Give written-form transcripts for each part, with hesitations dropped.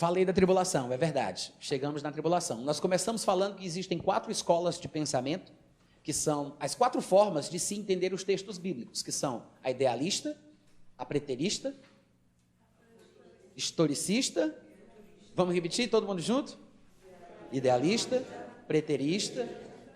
Falei da tribulação, é verdade. Chegamos na tribulação. Nós começamos falando que existem 4 escolas de pensamento, que são as 4 formas de se entender os textos bíblicos, que são a idealista, a preterista, historicista, vamos repetir todo mundo junto? Idealista, preterista,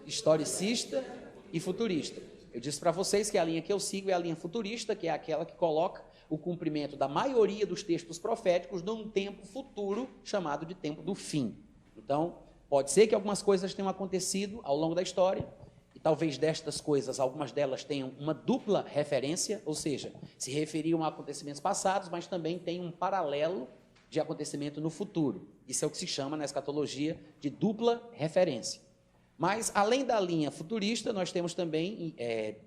historicista e futurista. Eu disse para vocês que a linha que eu sigo é a linha futurista, que é aquela que coloca o cumprimento da maioria dos textos proféticos num tempo futuro, chamado de tempo do fim. Então, pode ser que algumas coisas tenham acontecido ao longo da história, e talvez destas coisas, algumas delas tenham uma dupla referência, ou seja, se referiam a acontecimentos passados, mas também tem um paralelo de acontecimento no futuro. Isso é o que se chama na escatologia de dupla referência. Mas, além da linha futurista, nós temos também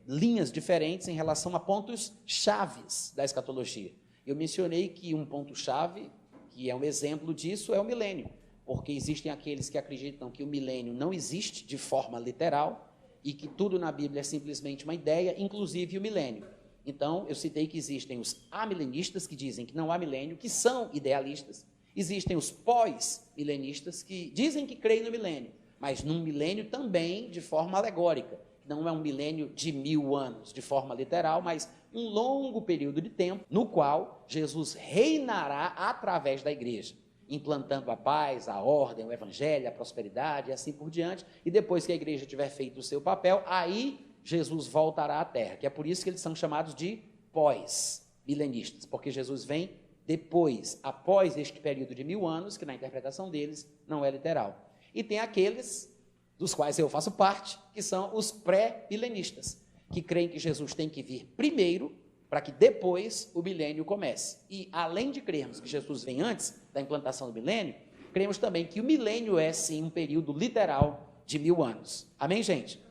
linhas diferentes em relação a pontos chaves da escatologia. Eu mencionei que um ponto-chave, que é um exemplo disso, é o milênio, porque existem aqueles que acreditam que o milênio não existe de forma literal e que tudo na Bíblia é simplesmente uma ideia, inclusive o milênio. Então, eu citei que existem os amilenistas, que dizem que não há milênio, que são idealistas. Existem os pós-milenistas, que dizem que creem no milênio, mas num milênio também de forma alegórica. Não é um milênio de 1000 anos, de forma literal, mas um longo período de tempo no qual Jesus reinará através da igreja, implantando a paz, a ordem, o evangelho, a prosperidade e assim por diante. E depois que a igreja tiver feito o seu papel, aí Jesus voltará à terra, que é por isso que eles são chamados de pós-milenistas, porque Jesus vem depois, após este período de 1000 anos, que na interpretação deles não é literal. E tem aqueles, dos quais eu faço parte, que são os pré-milenistas, que creem que Jesus tem que vir primeiro, para que depois o milênio comece. E além de crermos que Jesus vem antes da implantação do milênio, cremos também que o milênio é sim um período literal de 1000 anos. Amém, gente?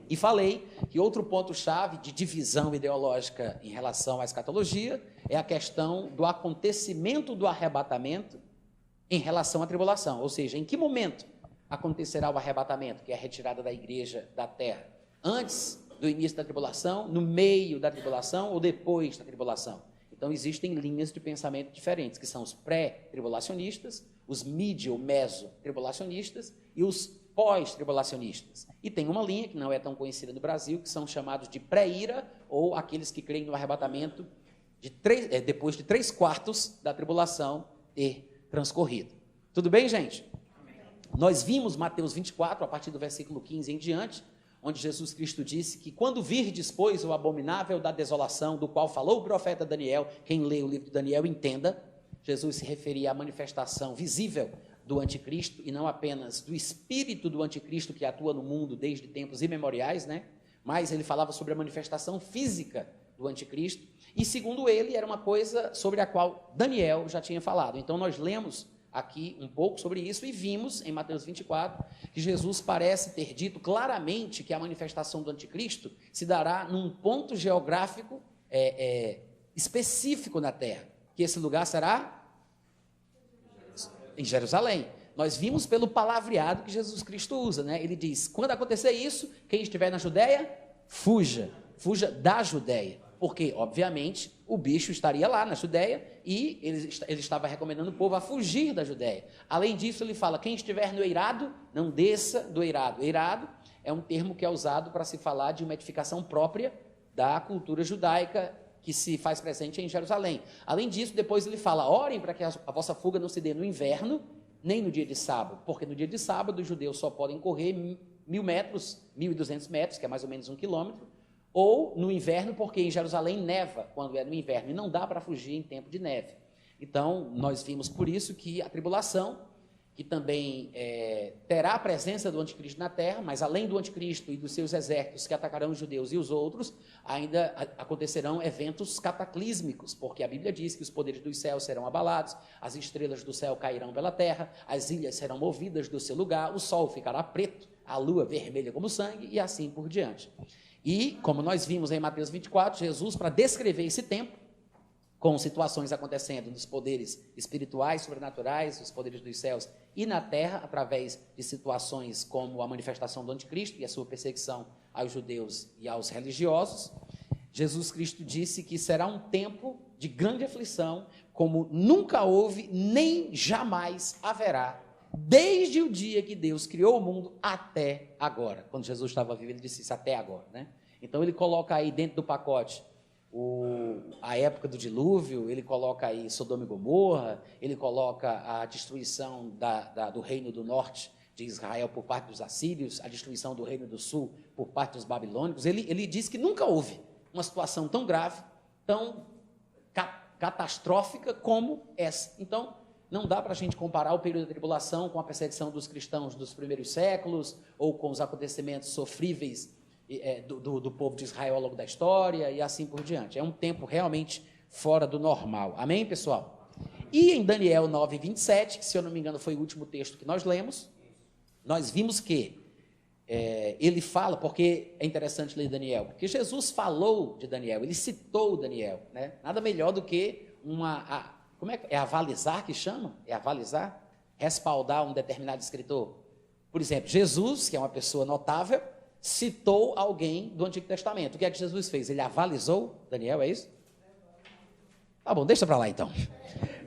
E falei que outro ponto-chave de divisão ideológica em relação à escatologia é a questão do acontecimento do arrebatamento em relação à tribulação, ou seja, em que momento acontecerá o arrebatamento, que é a retirada da igreja da terra? Antes do início da tribulação, no meio da tribulação ou depois da tribulação? Então existem linhas de pensamento diferentes, que são os pré-tribulacionistas, os midi ou meso-tribulacionistas e os pós-tribulacionistas. E tem uma linha que não é tão conhecida no Brasil, que são chamados de pré-ira, ou aqueles que creem no arrebatamento depois de 3/4 da tribulação ter transcorrido. Tudo bem, gente? Nós vimos Mateus 24, a partir do versículo 15 em diante, onde Jesus Cristo disse que quando virdes, pois, o abominável da desolação, do qual falou o profeta Daniel, quem lê o livro de Daniel entenda, Jesus se referia à manifestação visível do anticristo, e não apenas do espírito do anticristo que atua no mundo desde tempos imemoriais, né? Mas ele falava sobre a manifestação física do anticristo, e segundo ele, era uma coisa sobre a qual Daniel já tinha falado. Então nós lemos aqui um pouco sobre isso e vimos em Mateus 24 que Jesus parece ter dito claramente que a manifestação do anticristo se dará num ponto geográfico específico na terra, que esse lugar será em Jerusalém. Nós vimos pelo palavreado que Jesus Cristo usa, né? Ele diz, quando acontecer isso, quem estiver na Judeia, fuja da Judeia. Porque, obviamente, o bicho estaria lá na Judeia e ele estava recomendando o povo a fugir da Judeia. Além disso, ele fala, quem estiver no eirado, não desça do eirado. Eirado é um termo que é usado para se falar de uma edificação própria da cultura judaica que se faz presente em Jerusalém. Além disso, depois ele fala, orem para que a vossa fuga não se dê no inverno, nem no dia de sábado, porque no dia de sábado os judeus só podem correr 1000 metros, 1.200 metros, que é mais ou menos 1 quilômetro, ou no inverno, porque em Jerusalém neva quando é no inverno, e não dá para fugir em tempo de neve. Então, nós vimos por isso que a tribulação, que também terá a presença do anticristo na terra, mas além do anticristo e dos seus exércitos que atacarão os judeus e os outros, ainda acontecerão eventos cataclísmicos, porque a Bíblia diz que os poderes dos céus serão abalados, as estrelas do céu cairão pela terra, as ilhas serão movidas do seu lugar, o sol ficará preto, a lua vermelha como sangue e assim por diante. E, como nós vimos em Mateus 24, Jesus, para descrever esse tempo, com situações acontecendo nos poderes espirituais, sobrenaturais, os poderes dos céus e na terra, através de situações como a manifestação do anticristo e a sua perseguição aos judeus e aos religiosos, Jesus Cristo disse que será um tempo de grande aflição, como nunca houve, nem jamais haverá, desde o dia que Deus criou o mundo até agora. Quando Jesus estava vivo, ele disse isso, até agora, né? Então ele coloca aí dentro do pacote a época do dilúvio, ele coloca aí Sodoma e Gomorra, ele coloca a destruição do reino do norte de Israel por parte dos assírios, a destruição do reino do sul por parte dos babilônicos. Ele diz que nunca houve uma situação tão grave, tão catastrófica como essa. Então, não dá para a gente comparar o período da tribulação com a perseguição dos cristãos dos primeiros séculos, ou com os acontecimentos sofríveis do povo de Israel ao longo da história, e assim por diante. É um tempo realmente fora do normal. Amém, pessoal? E em Daniel 9:27, que se eu não me engano foi o último texto que nós lemos, nós vimos que ele fala, porque é interessante ler Daniel, porque Jesus falou de Daniel, ele citou Daniel, né? Nada melhor do que como é avalizar que chama? É avalizar? Respaldar um determinado escritor. Por exemplo, Jesus, que é uma pessoa notável, citou alguém do Antigo Testamento. O que é que Jesus fez? Ele avalizou Daniel, é isso? Tá bom, deixa para lá então.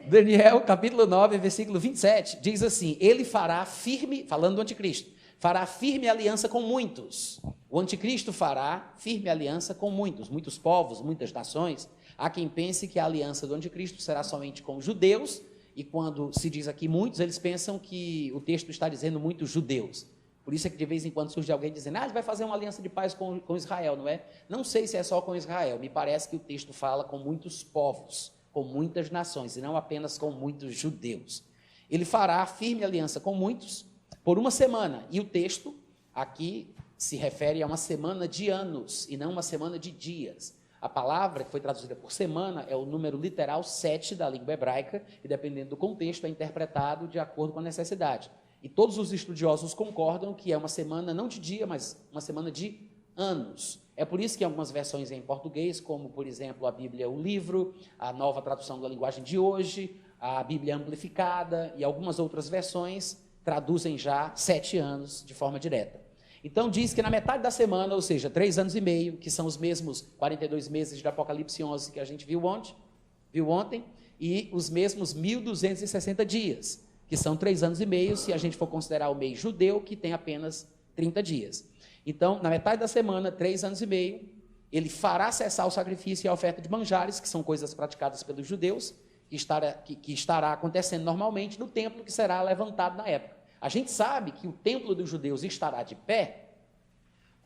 Daniel, capítulo 9, versículo 27, diz assim: ele fará firme, falando do anticristo, fará firme aliança com muitos. O anticristo fará firme aliança com muitos povos, muitas nações. Há quem pense que a aliança do anticristo será somente com os judeus, e quando se diz aqui muitos, eles pensam que o texto está dizendo muitos judeus. Por isso é que de vez em quando surge alguém dizendo, ele vai fazer uma aliança de paz com Israel, não é? Não sei se é só com Israel, me parece que o texto fala com muitos povos, com muitas nações, e não apenas com muitos judeus. Ele fará firme aliança com muitos por uma semana, e o texto aqui se refere a uma semana de anos, e não uma semana de dias. A palavra que foi traduzida por semana é o número literal 7 da língua hebraica, e dependendo do contexto é interpretado de acordo com a necessidade. E todos os estudiosos concordam que é uma semana não de dia, mas uma semana de anos. É por isso que algumas versões em português, como, por exemplo, a Bíblia O Livro, a Nova Tradução da Linguagem de Hoje, a Bíblia Amplificada e algumas outras versões traduzem já 7 anos de forma direta. Então diz que na metade da semana, ou seja, 3 anos e meio, que são os mesmos 42 meses de Apocalipse 11 que a gente viu ontem, e os mesmos 1.260 dias, que são 3 anos e meio, se a gente for considerar o mês judeu, que tem apenas 30 dias. Então, na metade da semana, 3 anos e meio, ele fará cessar o sacrifício e a oferta de manjares, que são coisas praticadas pelos judeus, que estará acontecendo normalmente no templo que será levantado na época. A gente sabe que o templo dos judeus estará de pé,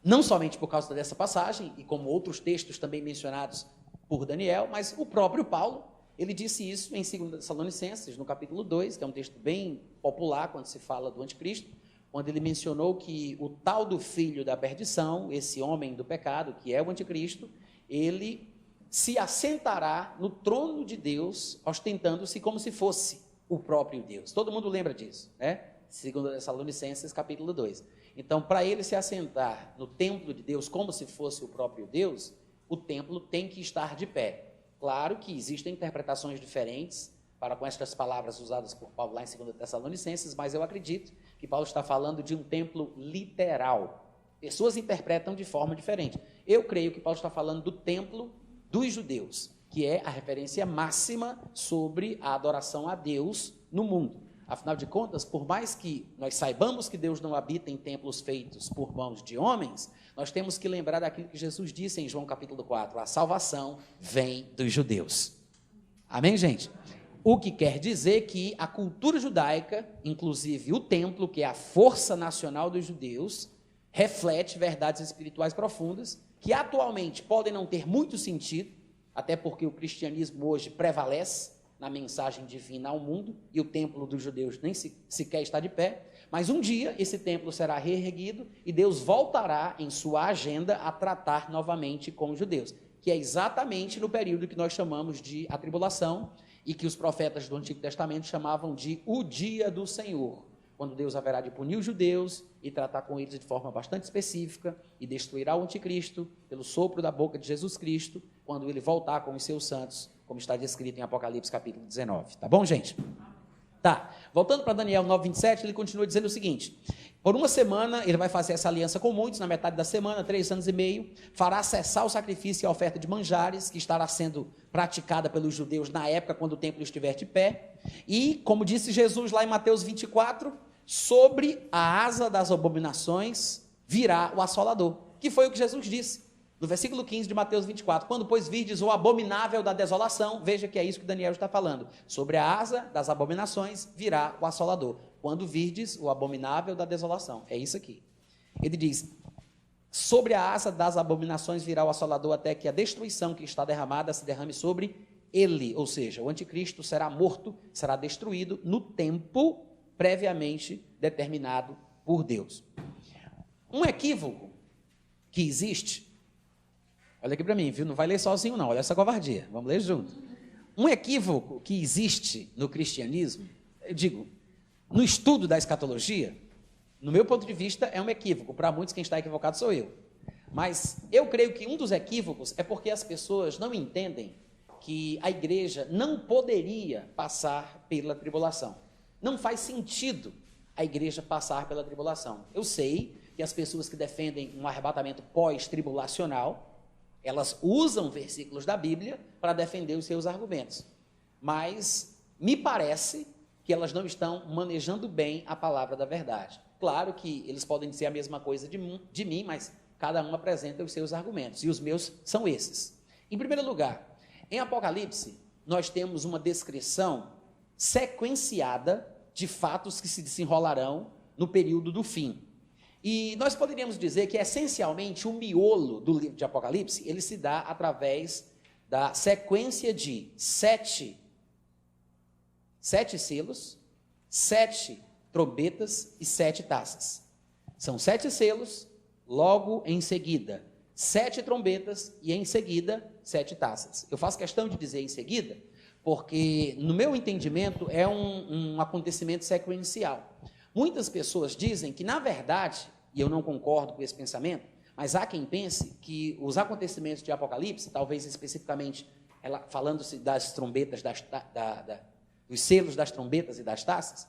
não somente por causa dessa passagem, e como outros textos também mencionados por Daniel, mas o próprio Paulo, ele disse isso em 2 Tessalonicenses, no capítulo 2, que é um texto bem popular quando se fala do anticristo, quando ele mencionou que o tal do filho da perdição, esse homem do pecado, que é o anticristo, ele se assentará no trono de Deus, ostentando-se como se fosse o próprio Deus. Todo mundo lembra disso, né? 2 Tessalonicenses, capítulo 2. Então, para ele se assentar no templo de Deus como se fosse o próprio Deus, o templo tem que estar de pé. Claro que existem interpretações diferentes para com estas palavras usadas por Paulo lá em 2 Tessalonicenses, mas eu acredito que Paulo está falando de um templo literal. Pessoas interpretam de forma diferente. Eu creio que Paulo está falando do templo dos judeus, que é a referência máxima sobre a adoração a Deus no mundo. Afinal de contas, por mais que nós saibamos que Deus não habita em templos feitos por mãos de homens, nós temos que lembrar daquilo que Jesus disse em João capítulo 4, a salvação vem dos judeus. Amém, gente? O que quer dizer que a cultura judaica, inclusive o templo, que é a força nacional dos judeus, reflete verdades espirituais profundas, que atualmente podem não ter muito sentido, até porque o cristianismo hoje prevalece na mensagem divina ao mundo, e o templo dos judeus nem sequer está de pé, mas um dia esse templo será reerguido e Deus voltará em sua agenda a tratar novamente com os judeus, que é exatamente no período que nós chamamos de a tribulação, e que os profetas do Antigo Testamento chamavam de o dia do Senhor, quando Deus haverá de punir os judeus e tratar com eles de forma bastante específica, e destruirá o anticristo pelo sopro da boca de Jesus Cristo, quando ele voltar com os seus santos, como está descrito em Apocalipse capítulo 19. Tá bom, gente? Tá. Voltando para Daniel 9:27, ele continua dizendo o seguinte: Por uma semana, ele vai fazer essa aliança com muitos, na metade da semana, 3 anos e meio, fará cessar o sacrifício e a oferta de manjares, que estará sendo praticada pelos judeus na época, quando o templo estiver de pé. E, como disse Jesus lá em Mateus 24, sobre a asa das abominações virá o assolador, que foi o que Jesus disse, no versículo 15 de Mateus 24, quando, pois, virdes o abominável da desolação, veja que é isso que Daniel está falando, sobre a asa das abominações virá o assolador. Quando virdes o abominável da desolação. É isso aqui. Ele diz, sobre a asa das abominações virá o assolador até que a destruição que está derramada se derrame sobre ele. Ou seja, o anticristo será morto, será destruído no tempo previamente determinado por Deus. Um equívoco que existe, olha aqui para mim, viu? Não vai ler sozinho não, olha essa covardia, vamos ler junto. Um equívoco que existe no cristianismo, eu digo, no estudo da escatologia, no meu ponto de vista, é um equívoco. Para muitos, quem está equivocado sou eu. Mas eu creio que um dos equívocos é porque as pessoas não entendem que a igreja não poderia passar pela tribulação. Não faz sentido a igreja passar pela tribulação. Eu sei que as pessoas que defendem um arrebatamento pós-tribulacional, elas usam versículos da Bíblia para defender os seus argumentos. Mas me parece que elas não estão manejando bem a palavra da verdade. Claro que eles podem dizer a mesma coisa de mim, mas cada um apresenta os seus argumentos, e os meus são esses. Em primeiro lugar, em Apocalipse, nós temos uma descrição sequenciada de fatos que se desenrolarão no período do fim. E nós poderíamos dizer que, essencialmente, o miolo do livro de Apocalipse, ele se dá através da sequência de 7 selos, 7 trombetas e 7 taças. São 7 selos, logo em seguida, 7 trombetas e em seguida, 7 taças. Eu faço questão de dizer em seguida, porque no meu entendimento é um acontecimento sequencial. Muitas pessoas dizem que, na verdade, e eu não concordo com esse pensamento, mas há quem pense que os acontecimentos de Apocalipse, talvez especificamente falando-se das trombetas, dos selos das trombetas e das taças,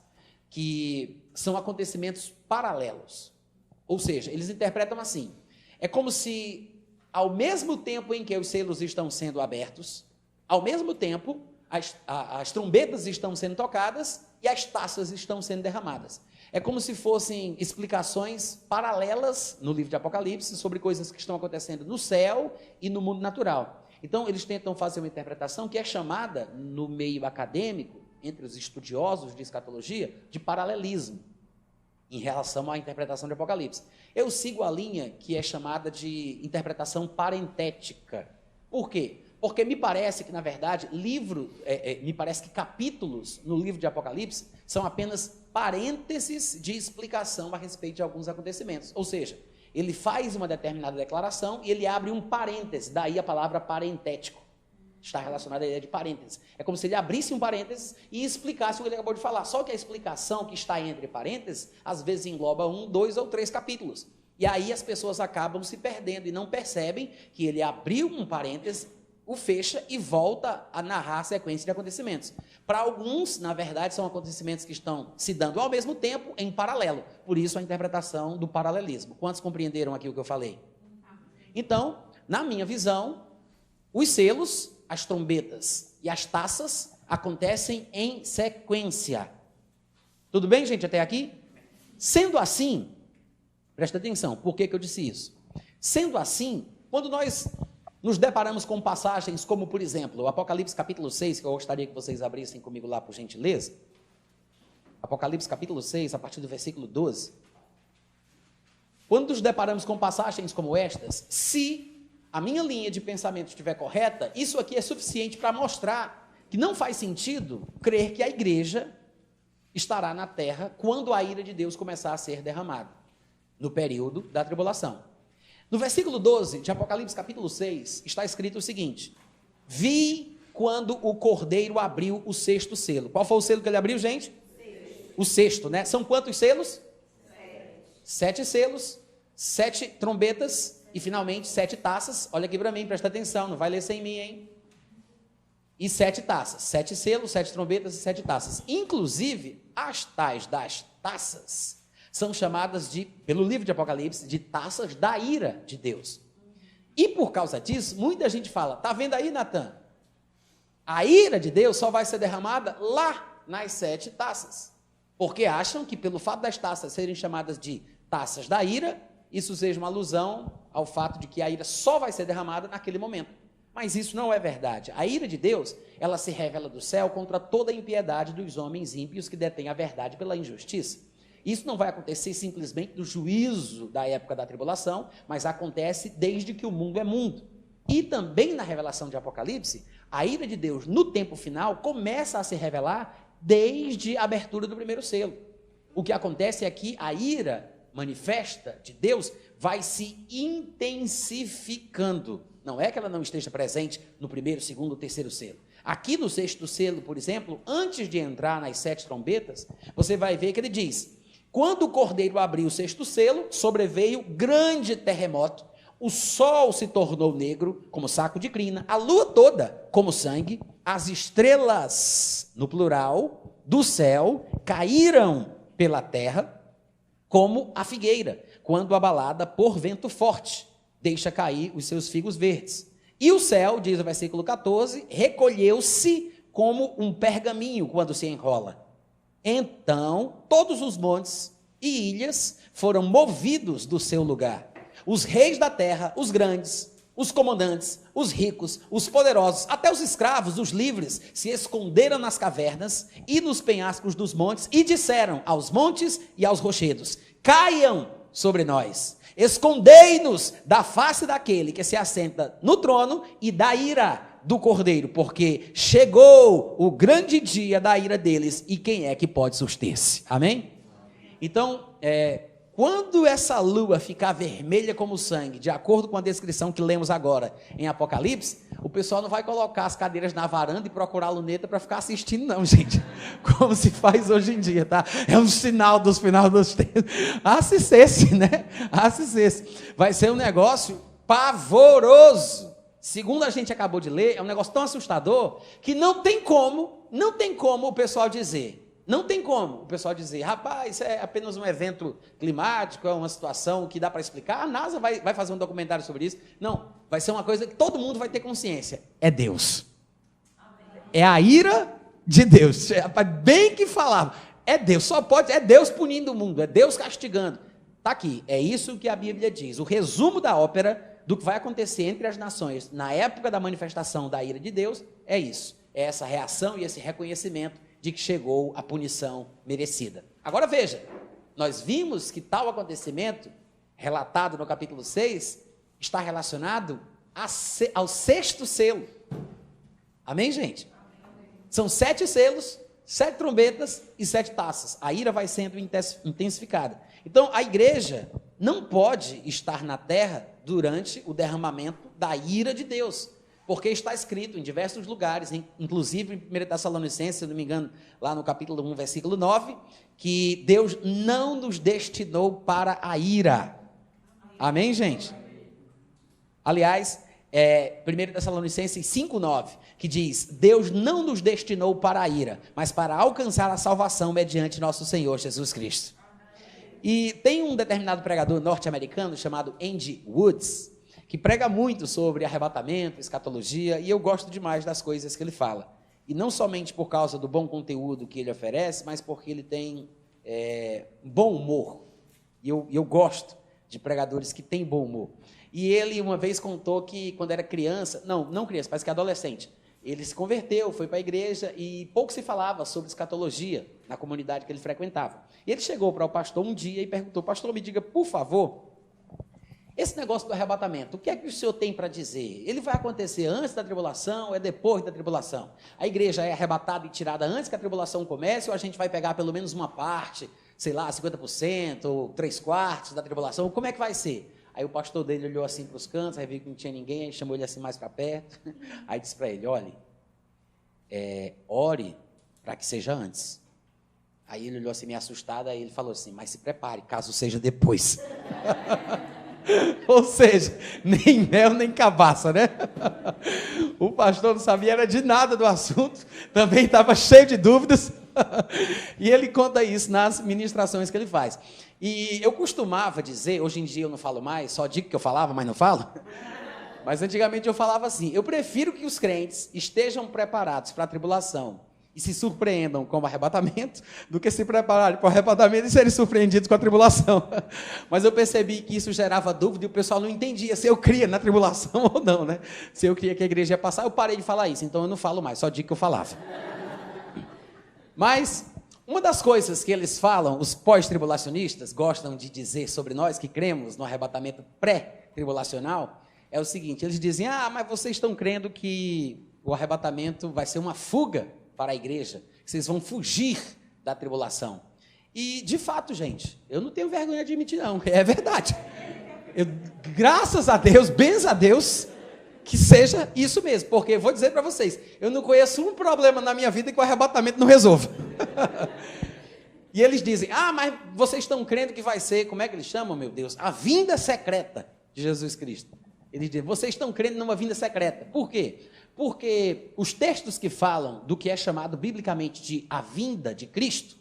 que são acontecimentos paralelos. Ou seja, eles interpretam assim, é como se, ao mesmo tempo em que os selos estão sendo abertos, ao mesmo tempo, as trombetas estão sendo tocadas e as taças estão sendo derramadas. É como se fossem explicações paralelas no livro de Apocalipse sobre coisas que estão acontecendo no céu e no mundo natural. Então, eles tentam fazer uma interpretação que é chamada, no meio acadêmico, entre os estudiosos de escatologia, de paralelismo, em relação à interpretação de Apocalipse. Eu sigo a linha que é chamada de interpretação parentética. Por quê? Porque me parece que, na verdade, me parece que capítulos no livro de Apocalipse são apenas parênteses de explicação a respeito de alguns acontecimentos. Ou seja, ele faz uma determinada declaração e ele abre um parêntese, daí a palavra parentético. Está relacionada à ideia de parênteses. É como se ele abrisse um parênteses e explicasse o que ele acabou de falar. Só que a explicação que está entre parênteses, às vezes engloba 1, 2 ou 3 capítulos. E aí as pessoas acabam se perdendo e não percebem que ele abriu um parêntese, o fecha e volta a narrar a sequência de acontecimentos. Para alguns, na verdade, são acontecimentos que estão se dando ao mesmo tempo, em paralelo. Por isso a interpretação do paralelismo. Quantos compreenderam aqui o que eu falei? Então, na minha visão, os selos, as trombetas e as taças acontecem em sequência. Tudo bem, gente, até aqui? Sendo assim, presta atenção, por que eu disse isso? Sendo assim, quando nós nos deparamos com passagens como, por exemplo, o Apocalipse capítulo 6, que eu gostaria que vocês abrissem comigo lá, por gentileza. Apocalipse capítulo 6, a partir do versículo 12. Quando nos deparamos com passagens como estas, se a minha linha de pensamento estiver correta, isso aqui é suficiente para mostrar que não faz sentido crer que a igreja estará na terra quando a ira de Deus começar a ser derramada, no período da tribulação. No versículo 12 de Apocalipse capítulo 6, está escrito o seguinte: vi quando o Cordeiro abriu o 6º selo. Qual foi o selo que ele abriu, gente? O 6º, né? São quantos selos? 7 selos, 7 trombetas e, finalmente, 7 taças. Olha aqui para mim, presta atenção, não vai ler sem mim, hein? E 7 taças, 7 selos, 7 trombetas e 7 taças. Inclusive, as tais das taças são chamadas pelo livro de Apocalipse, de taças da ira de Deus. E por causa disso, muita gente fala, tá vendo aí, Natan? A ira de Deus só vai ser derramada lá nas 7 taças. Porque acham que pelo fato das taças serem chamadas de taças da ira, isso seja uma alusão ao fato de que a ira só vai ser derramada naquele momento. Mas isso não é verdade. A ira de Deus, ela se revela do céu contra toda a impiedade dos homens ímpios que detêm a verdade pela injustiça. Isso não vai acontecer simplesmente no juízo da época da tribulação, mas acontece desde que o mundo é mundo. E também na revelação de Apocalipse, a ira de Deus no tempo final começa a se revelar desde a abertura do primeiro selo. O que acontece é que a ira manifesta de Deus vai se intensificando. Não é que ela não esteja presente no primeiro, segundo, terceiro selo. Aqui no 6º selo, por exemplo, antes de entrar nas 7 trombetas, você vai ver que ele diz: quando o cordeiro abriu o 6º selo, sobreveio grande terremoto, o sol se tornou negro como saco de crina, a lua toda como sangue, as estrelas, no plural, do céu, caíram pela terra como a figueira, quando abalada por vento forte, deixa cair os seus figos verdes. E o céu, diz o versículo 14, recolheu-se como um pergaminho quando se enrola. Então, todos os montes e ilhas foram movidos do seu lugar. Os reis da terra, os grandes, os comandantes, os ricos, os poderosos, até os escravos, os livres, se esconderam nas cavernas e nos penhascos dos montes e disseram aos montes e aos rochedos: caiam sobre nós, escondei-nos da face daquele que se assenta no trono e da ira do cordeiro, porque chegou o grande dia da ira deles, e quem é que pode suster-se? Amém? Então, quando essa lua ficar vermelha como sangue, de acordo com a descrição que lemos agora em Apocalipse, o pessoal não vai colocar as cadeiras na varanda e procurar a luneta para ficar assistindo, não, gente. Como se faz hoje em dia, tá? É um sinal dos finais dos tempos. Assistesse, né? Assistesse. Vai ser um negócio pavoroso. Segundo a gente acabou de ler, é um negócio tão assustador que não tem como o pessoal dizer. Não tem como o pessoal dizer: rapaz, isso é apenas um evento climático, é uma situação que dá para explicar, a NASA vai fazer um documentário sobre isso. Não, vai ser uma coisa que todo mundo vai ter consciência. É Deus. É a ira de Deus. Bem que falava. É Deus, só pode, é Deus punindo o mundo, é Deus castigando. Está aqui, é isso que a Bíblia diz. O resumo da ópera do que vai acontecer entre as nações na época da manifestação da ira de Deus é isso. É essa reação e esse reconhecimento de que chegou a punição merecida. Agora veja, nós vimos que tal acontecimento, relatado no capítulo 6, está relacionado ao 6º selo. Amém, gente? São 7 selos, 7 trombetas e 7 taças. A ira vai sendo intensificada. Então, a igreja não pode estar na terra durante o derramamento da ira de Deus. Porque está escrito em diversos lugares, inclusive em 1 Tessalonicenses, se não me engano, lá no capítulo 1, versículo 9, que Deus não nos destinou para a ira. Amém, gente? Aliás, 1 Tessalonicenses 5, 9, que diz: Deus não nos destinou para a ira, mas para alcançar a salvação mediante nosso Senhor Jesus Cristo. E tem um determinado pregador norte-americano chamado Andy Woods, que prega muito sobre arrebatamento, escatologia, e eu gosto demais das coisas que ele fala. E não somente por causa do bom conteúdo que ele oferece, mas porque ele tem bom humor. E eu gosto de pregadores que têm bom humor. E ele uma vez contou que quando era criança, não criança, parece que adolescente, ele se converteu, foi para a igreja e pouco se falava sobre escatologia na comunidade que ele frequentava. E ele chegou para o pastor um dia e perguntou: pastor, me diga, por favor, esse negócio do arrebatamento, o que é que o senhor tem para dizer? Ele vai acontecer antes da tribulação ou é depois da tribulação? A igreja é arrebatada e tirada antes que a tribulação comece, ou a gente vai pegar pelo menos uma parte, sei lá, 50% ou 3/4 da tribulação? Como é que vai ser? Aí o pastor dele olhou assim para os cantos, aí viu que não tinha ninguém, aí chamou ele assim mais para perto, aí disse para ele: olhe, ore para que seja antes. Aí ele olhou assim meio assustado, aí ele falou assim: mas se prepare, caso seja depois. Ou seja, nem mel nem cabaça, né? O pastor não sabia era de nada do assunto, também estava cheio de dúvidas, E ele conta isso nas ministrações que ele faz. E eu costumava dizer, hoje em dia eu não falo mais, só digo que eu falava, mas não falo. Mas antigamente eu falava assim, eu prefiro que os crentes estejam preparados para a tribulação e se surpreendam com o arrebatamento, do que se prepararem para o arrebatamento e serem surpreendidos com a tribulação. Mas eu percebi que isso gerava dúvida e o pessoal não entendia se eu cria na tribulação ou não, né? Se eu cria que a igreja ia passar, eu parei de falar isso, então eu não falo mais, só digo que eu falava. Mas uma das coisas que eles falam, os pós-tribulacionistas gostam de dizer sobre nós que cremos no arrebatamento pré-tribulacional, é o seguinte, eles dizem, mas vocês estão crendo que o arrebatamento vai ser uma fuga para a igreja, que vocês vão fugir da tribulação. E, de fato, gente, eu não tenho vergonha de admitir, não, é verdade. Graças a Deus, bens a Deus, que seja isso mesmo, porque vou dizer para vocês, eu não conheço um problema na minha vida que o arrebatamento não resolva. E eles dizem, mas vocês estão crendo que vai ser, como é que eles chamam, meu Deus? A vinda secreta de Jesus Cristo. Eles dizem, vocês estão crendo numa vinda secreta. Por quê? Porque os textos que falam do que é chamado biblicamente de a vinda de Cristo,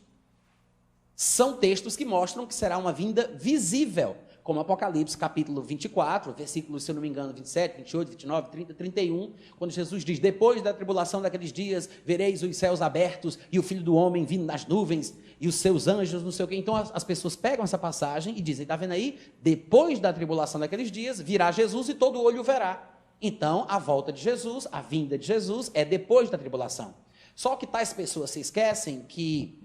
são textos que mostram que será uma vinda visível, como Apocalipse capítulo 24, versículos, se eu não me engano, 27, 28, 29, 30, 31, quando Jesus diz, depois da tribulação daqueles dias, vereis os céus abertos e o Filho do Homem vindo nas nuvens e os seus anjos, não sei o quê. Então as pessoas pegam essa passagem e dizem, está vendo aí? Depois da tribulação daqueles dias, virá Jesus e todo olho o verá. Então, a volta de Jesus, a vinda de Jesus, é depois da tribulação. Só que tais pessoas se esquecem que,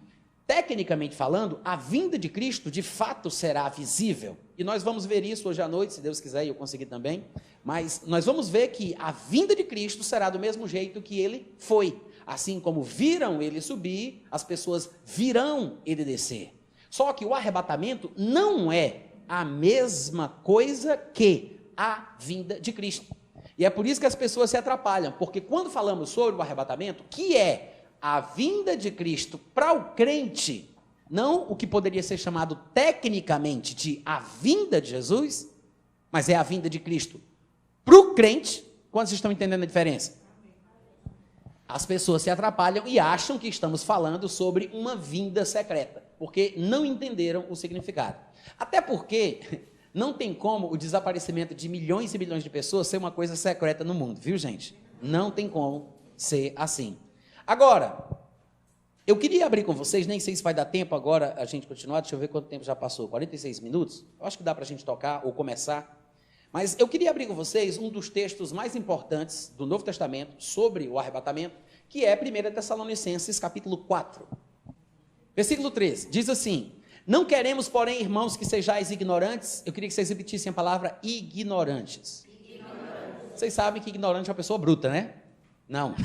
tecnicamente falando, a vinda de Cristo, de fato, será visível. E nós vamos ver isso hoje à noite, se Deus quiser, e eu conseguir também. Mas nós vamos ver que a vinda de Cristo será do mesmo jeito que ele foi. Assim como viram ele subir, as pessoas virão ele descer. Só que o arrebatamento não é a mesma coisa que a vinda de Cristo. E é por isso que as pessoas se atrapalham, porque quando falamos sobre o arrebatamento, que é a vinda de Cristo para o crente, não o que poderia ser chamado tecnicamente de a vinda de Jesus, mas é a vinda de Cristo para o crente. Quantos estão entendendo a diferença? As pessoas se atrapalham e acham que estamos falando sobre uma vinda secreta, porque não entenderam o significado. Até porque não tem como o desaparecimento de milhões e milhões de pessoas ser uma coisa secreta no mundo, viu, gente? Não tem como ser assim. Agora, eu queria abrir com vocês, nem sei se vai dar tempo agora a gente continuar, deixa eu ver quanto tempo já passou, 46 minutos? Eu acho que dá para a gente tocar ou começar. Mas eu queria abrir com vocês um dos textos mais importantes do Novo Testamento sobre o arrebatamento, que é 1 Tessalonicenses, capítulo 4. Versículo 13, diz assim, não queremos, porém, irmãos, que sejais ignorantes. Eu queria que vocês repetissem a palavra ignorantes. Vocês sabem que ignorante é uma pessoa bruta, né? Não.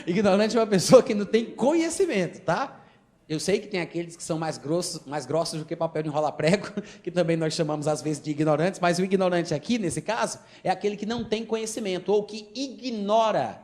Ignorante é uma pessoa que não tem conhecimento, tá? Eu sei que tem aqueles que são mais grossos do que papel de enrolar prego, que também nós chamamos às vezes de ignorantes, mas o ignorante aqui, nesse caso, é aquele que não tem conhecimento, ou que ignora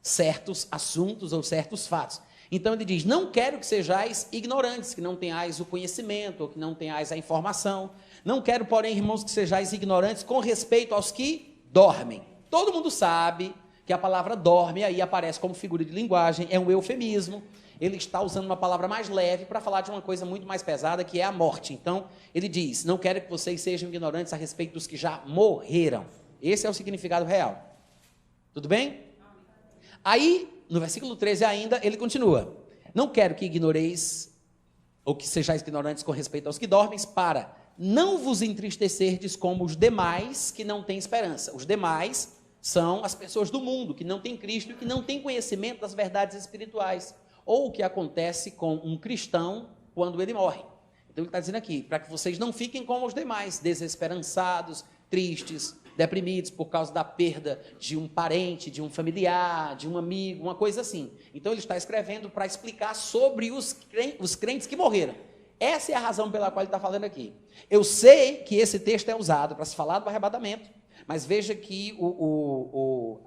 certos assuntos ou certos fatos. Então ele diz, não quero que sejais ignorantes, que não tenhais o conhecimento, ou que não tenhais a informação. Não quero, porém, irmãos, que sejais ignorantes com respeito aos que dormem. Todo mundo sabe que a palavra dorme aí aparece como figura de linguagem, é um eufemismo. Ele está usando uma palavra mais leve para falar de uma coisa muito mais pesada, que é a morte. Então, ele diz, não quero que vocês sejam ignorantes a respeito dos que já morreram. Esse é o significado real. Tudo bem? Aí, no versículo 13 ainda, ele continua. Não quero que ignoreis, ou que sejais ignorantes com respeito aos que dormem, para não vos entristecerdes como os demais que não têm esperança. Os demais são as pessoas do mundo, que não têm Cristo e que não têm conhecimento das verdades espirituais. Ou o que acontece com um cristão quando ele morre. Então ele está dizendo aqui, para que vocês não fiquem como os demais, desesperançados, tristes, deprimidos por causa da perda de um parente, de um familiar, de um amigo, uma coisa assim. Então ele está escrevendo para explicar sobre os crentes que morreram. Essa é a razão pela qual ele está falando aqui. Eu sei que esse texto é usado para se falar do arrebatamento, mas veja que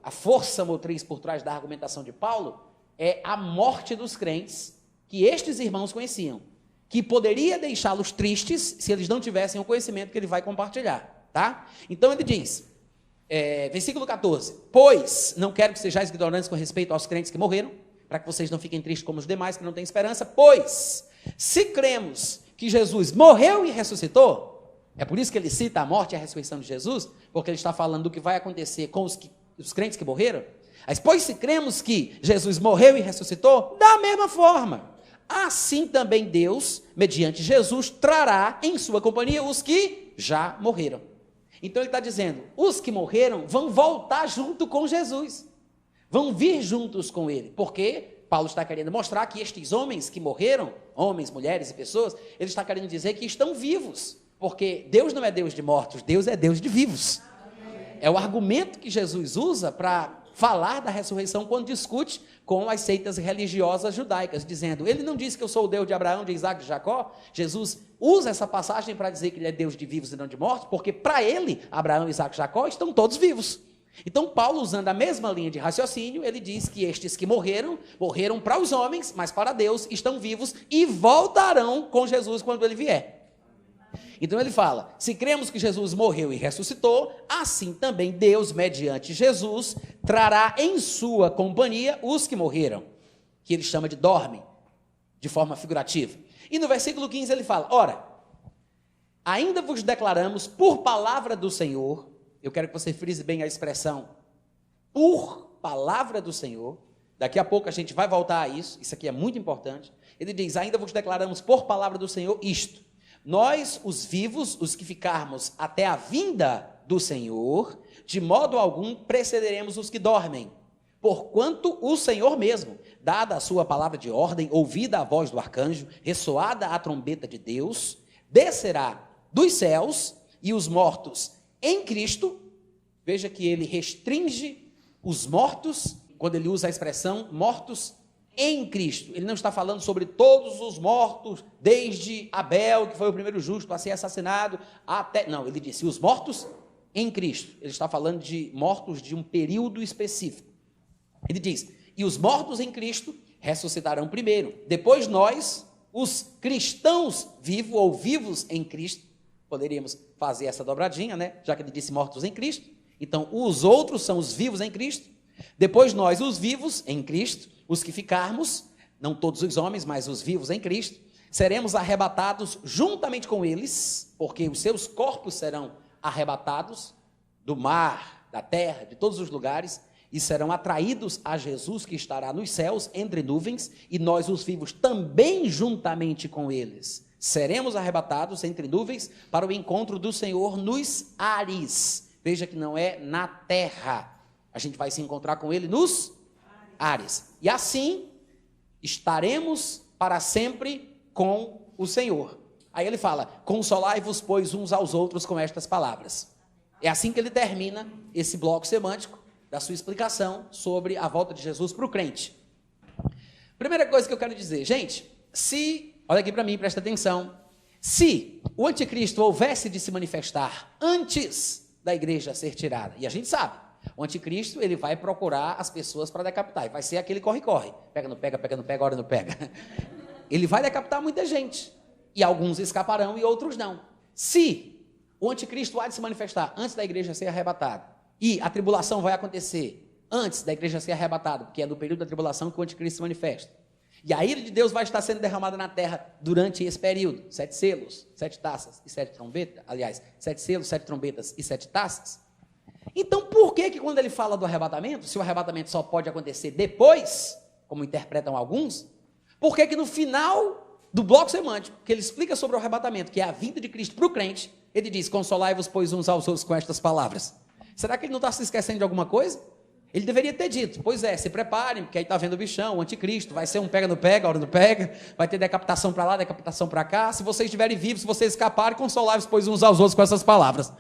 a força motriz por trás da argumentação de Paulo é a morte dos crentes que estes irmãos conheciam, que poderia deixá-los tristes se eles não tivessem o conhecimento que ele vai compartilhar, tá? Então ele diz, versículo 14, pois não quero que sejais ignorantes com respeito aos crentes que morreram, para que vocês não fiquem tristes como os demais que não têm esperança, pois, se cremos que Jesus morreu e ressuscitou, é por isso que ele cita a morte e a ressurreição de Jesus, porque ele está falando do que vai acontecer com os crentes que morreram. Mas, pois, se cremos que Jesus morreu e ressuscitou, da mesma forma, assim também Deus, mediante Jesus, trará em sua companhia os que já morreram. Então ele está dizendo, os que morreram vão voltar junto com Jesus, vão vir juntos com ele, porque Paulo está querendo mostrar que estes homens que morreram, homens, mulheres e pessoas, ele está querendo dizer que estão vivos, porque Deus não é Deus de mortos, Deus é Deus de vivos. É o argumento que Jesus usa para falar da ressurreição quando discute com as seitas religiosas judaicas, dizendo, ele não disse que eu sou o Deus de Abraão, de Isaac e de Jacó. Jesus usa essa passagem para dizer que ele é Deus de vivos e não de mortos, porque para ele, Abraão, Isaac e Jacó estão todos vivos. Então Paulo, usando a mesma linha de raciocínio, ele diz que estes que morreram para os homens, mas para Deus estão vivos e voltarão com Jesus quando ele vier. Então ele fala, se cremos que Jesus morreu e ressuscitou, assim também Deus, mediante Jesus, trará em sua companhia os que morreram, que ele chama de dormem, de forma figurativa. E no versículo 15 ele fala, ora, ainda vos declaramos por palavra do Senhor, eu quero que você frise bem a expressão, por palavra do Senhor, daqui a pouco a gente vai voltar a isso aqui é muito importante, ele diz, ainda vos declaramos por palavra do Senhor isto, nós, os vivos, os que ficarmos até a vinda do Senhor, de modo algum precederemos os que dormem, porquanto o Senhor mesmo, dada a sua palavra de ordem, ouvida a voz do arcanjo, ressoada a trombeta de Deus, descerá dos céus e os mortos em Cristo, veja que ele restringe os mortos, quando ele usa a expressão mortos em Cristo. Ele não está falando sobre todos os mortos, desde Abel, que foi o primeiro justo a ser assassinado, até... Não, ele disse os mortos em Cristo. Ele está falando de mortos de um período específico. Ele diz, e os mortos em Cristo ressuscitarão primeiro. Depois nós, os cristãos vivos ou vivos em Cristo, poderíamos fazer essa dobradinha, né? Já que ele disse mortos em Cristo. Então, os outros são os vivos em Cristo. Depois nós, os vivos em Cristo, os que ficarmos, não todos os homens, mas os vivos em Cristo, seremos arrebatados juntamente com eles, porque os seus corpos serão arrebatados do mar, da terra, de todos os lugares, e serão atraídos a Jesus, que estará nos céus, entre nuvens, e nós, os vivos, também juntamente com eles, seremos arrebatados entre nuvens para o encontro do Senhor nos ares. Veja que não é na terra, a gente vai se encontrar com ele nos ares. E assim, estaremos para sempre com o Senhor. Aí ele fala, consolai-vos, pois, uns aos outros com estas palavras. É assim que ele termina esse bloco semântico da sua explicação sobre a volta de Jesus para o crente. Primeira coisa que eu quero dizer, gente, olha aqui para mim, presta atenção, se o anticristo houvesse de se manifestar antes da igreja ser tirada, e a gente sabe, o anticristo, ele vai procurar as pessoas para decapitar, e vai ser aquele corre-corre, pega, não pega, hora não pega. Ele vai decapitar muita gente, e alguns escaparão e outros não. Se o anticristo há de se manifestar antes da igreja ser arrebatada, e a tribulação vai acontecer antes da igreja ser arrebatada, porque é no período da tribulação que o anticristo se manifesta, e a ira de Deus vai estar sendo derramada na terra durante esse período, 7 selos, 7 taças e 7 trombetas, aliás, 7 selos, 7 trombetas e 7 taças. Então, por que quando ele fala do arrebatamento, se o arrebatamento só pode acontecer depois, como interpretam alguns, por que no final do bloco semântico, que ele explica sobre o arrebatamento, que é a vinda de Cristo para o crente, ele diz, consolai-vos, pois, uns aos outros com estas palavras. Será que ele não está se esquecendo de alguma coisa? Ele deveria ter dito, pois é, se preparem, porque aí está vendo o bichão, o anticristo, vai ser um pega no pega, hora não pega, vai ter decapitação para lá, decapitação para cá, se vocês estiverem vivos, se vocês escaparem, consolai-vos, pois, uns aos outros com essas palavras.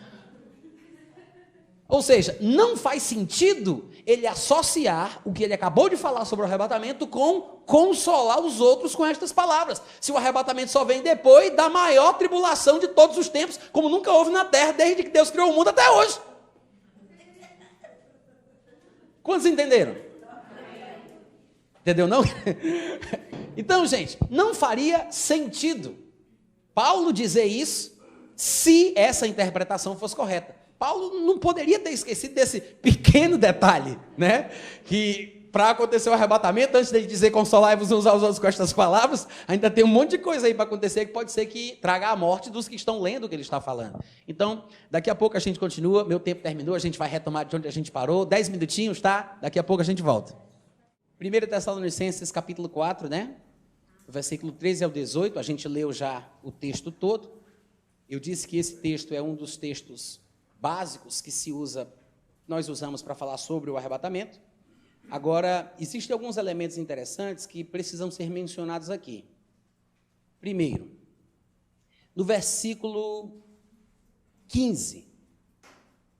Ou seja, não faz sentido ele associar o que ele acabou de falar sobre o arrebatamento com consolar os outros com estas palavras. Se o arrebatamento só vem depois da maior tribulação de todos os tempos, como nunca houve na terra, desde que Deus criou o mundo até hoje. Quantos entenderam? Entendeu não? Então, gente, não faria sentido Paulo dizer isso se essa interpretação fosse correta. Paulo não poderia ter esquecido desse pequeno detalhe, né? Que para acontecer o arrebatamento, antes dele dizer consolai-vos uns aos outros com estas palavras, ainda tem um monte de coisa aí para acontecer que pode ser que traga a morte dos que estão lendo o que ele está falando. Então, daqui a pouco a gente continua, meu tempo terminou, a gente vai retomar de onde a gente parou, 10 minutinhos, tá? Daqui a pouco a gente volta. 1 Tessalonicenses capítulo 4, né? Versículo 13 ao 18, a gente leu já o texto todo. Eu disse que esse texto é um dos textos básicos que nós usamos para falar sobre o arrebatamento. Agora, existem alguns elementos interessantes que precisam ser mencionados aqui. Primeiro, no versículo 15,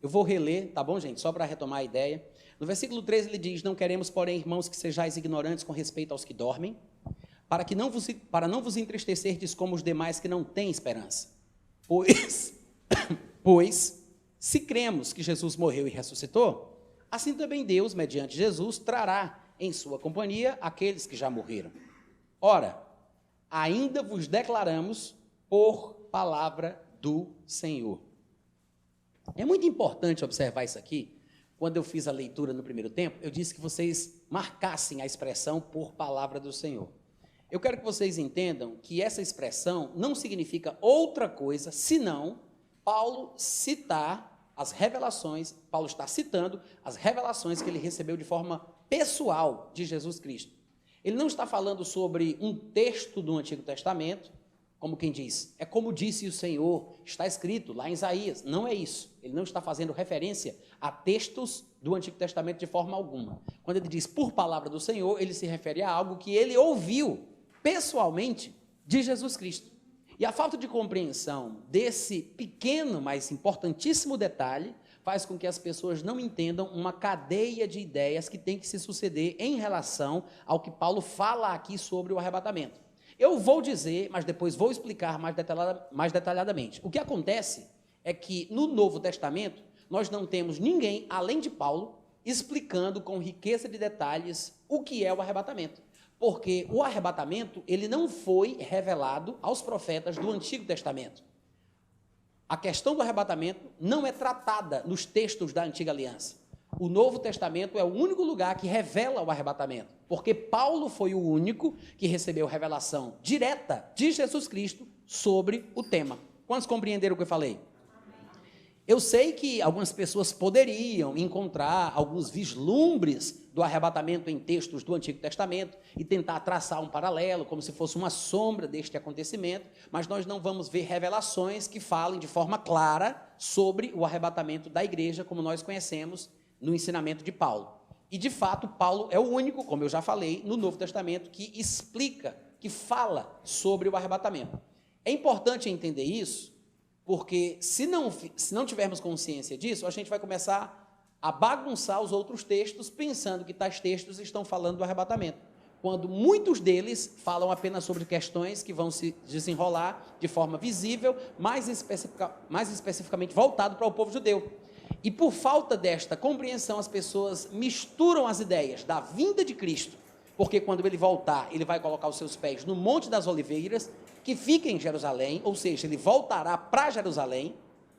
eu vou reler, tá bom, gente? Só para retomar a ideia. No versículo 13 ele diz, não queremos, porém, irmãos, que sejais ignorantes com respeito aos que dormem, para não vos entristecerdes como os demais que não têm esperança. Pois, se cremos que Jesus morreu e ressuscitou, assim também Deus, mediante Jesus, trará em sua companhia aqueles que já morreram. Ora, ainda vos declaramos por palavra do Senhor. É muito importante observar isso aqui. Quando eu fiz a leitura no primeiro tempo, eu disse que vocês marcassem a expressão por palavra do Senhor. Eu quero que vocês entendam que essa expressão não significa outra coisa, senão Paulo citar as revelações, Paulo está citando as revelações que ele recebeu de forma pessoal de Jesus Cristo. Ele não está falando sobre um texto do Antigo Testamento, como quem diz, é como disse o Senhor, está escrito lá em Isaías. Não é isso. Ele não está fazendo referência a textos do Antigo Testamento de forma alguma. Quando ele diz por palavra do Senhor, ele se refere a algo que ele ouviu pessoalmente de Jesus Cristo. E a falta de compreensão desse pequeno, mas importantíssimo detalhe faz com que as pessoas não entendam uma cadeia de ideias que tem que se suceder em relação ao que Paulo fala aqui sobre o arrebatamento. Eu vou dizer, mas depois vou explicar mais detalhadamente. O que acontece é que no Novo Testamento nós não temos ninguém, além de Paulo, explicando com riqueza de detalhes o que é o arrebatamento. Porque o arrebatamento, ele não foi revelado aos profetas do Antigo Testamento. A questão do arrebatamento não é tratada nos textos da Antiga Aliança. O Novo Testamento é o único lugar que revela o arrebatamento, porque Paulo foi o único que recebeu revelação direta de Jesus Cristo sobre o tema. Quantos compreenderam o que eu falei? Eu sei que algumas pessoas poderiam encontrar alguns vislumbres do arrebatamento em textos do Antigo Testamento e tentar traçar um paralelo, como se fosse uma sombra deste acontecimento, mas nós não vamos ver revelações que falem de forma clara sobre o arrebatamento da igreja, como nós conhecemos no ensinamento de Paulo. E, de fato, Paulo é o único, como eu já falei, no Novo Testamento, que explica, que fala sobre o arrebatamento. É importante entender isso, porque se não tivermos consciência disso, a gente vai começar a bagunçar os outros textos, pensando que tais textos estão falando do arrebatamento, quando muitos deles falam apenas sobre questões que vão se desenrolar de forma visível, mais especificamente voltado para o povo judeu. E por falta desta compreensão, as pessoas misturam as ideias da vinda de Cristo, porque quando ele voltar, ele vai colocar os seus pés no Monte das Oliveiras, que fica em Jerusalém, ou seja, ele voltará para Jerusalém,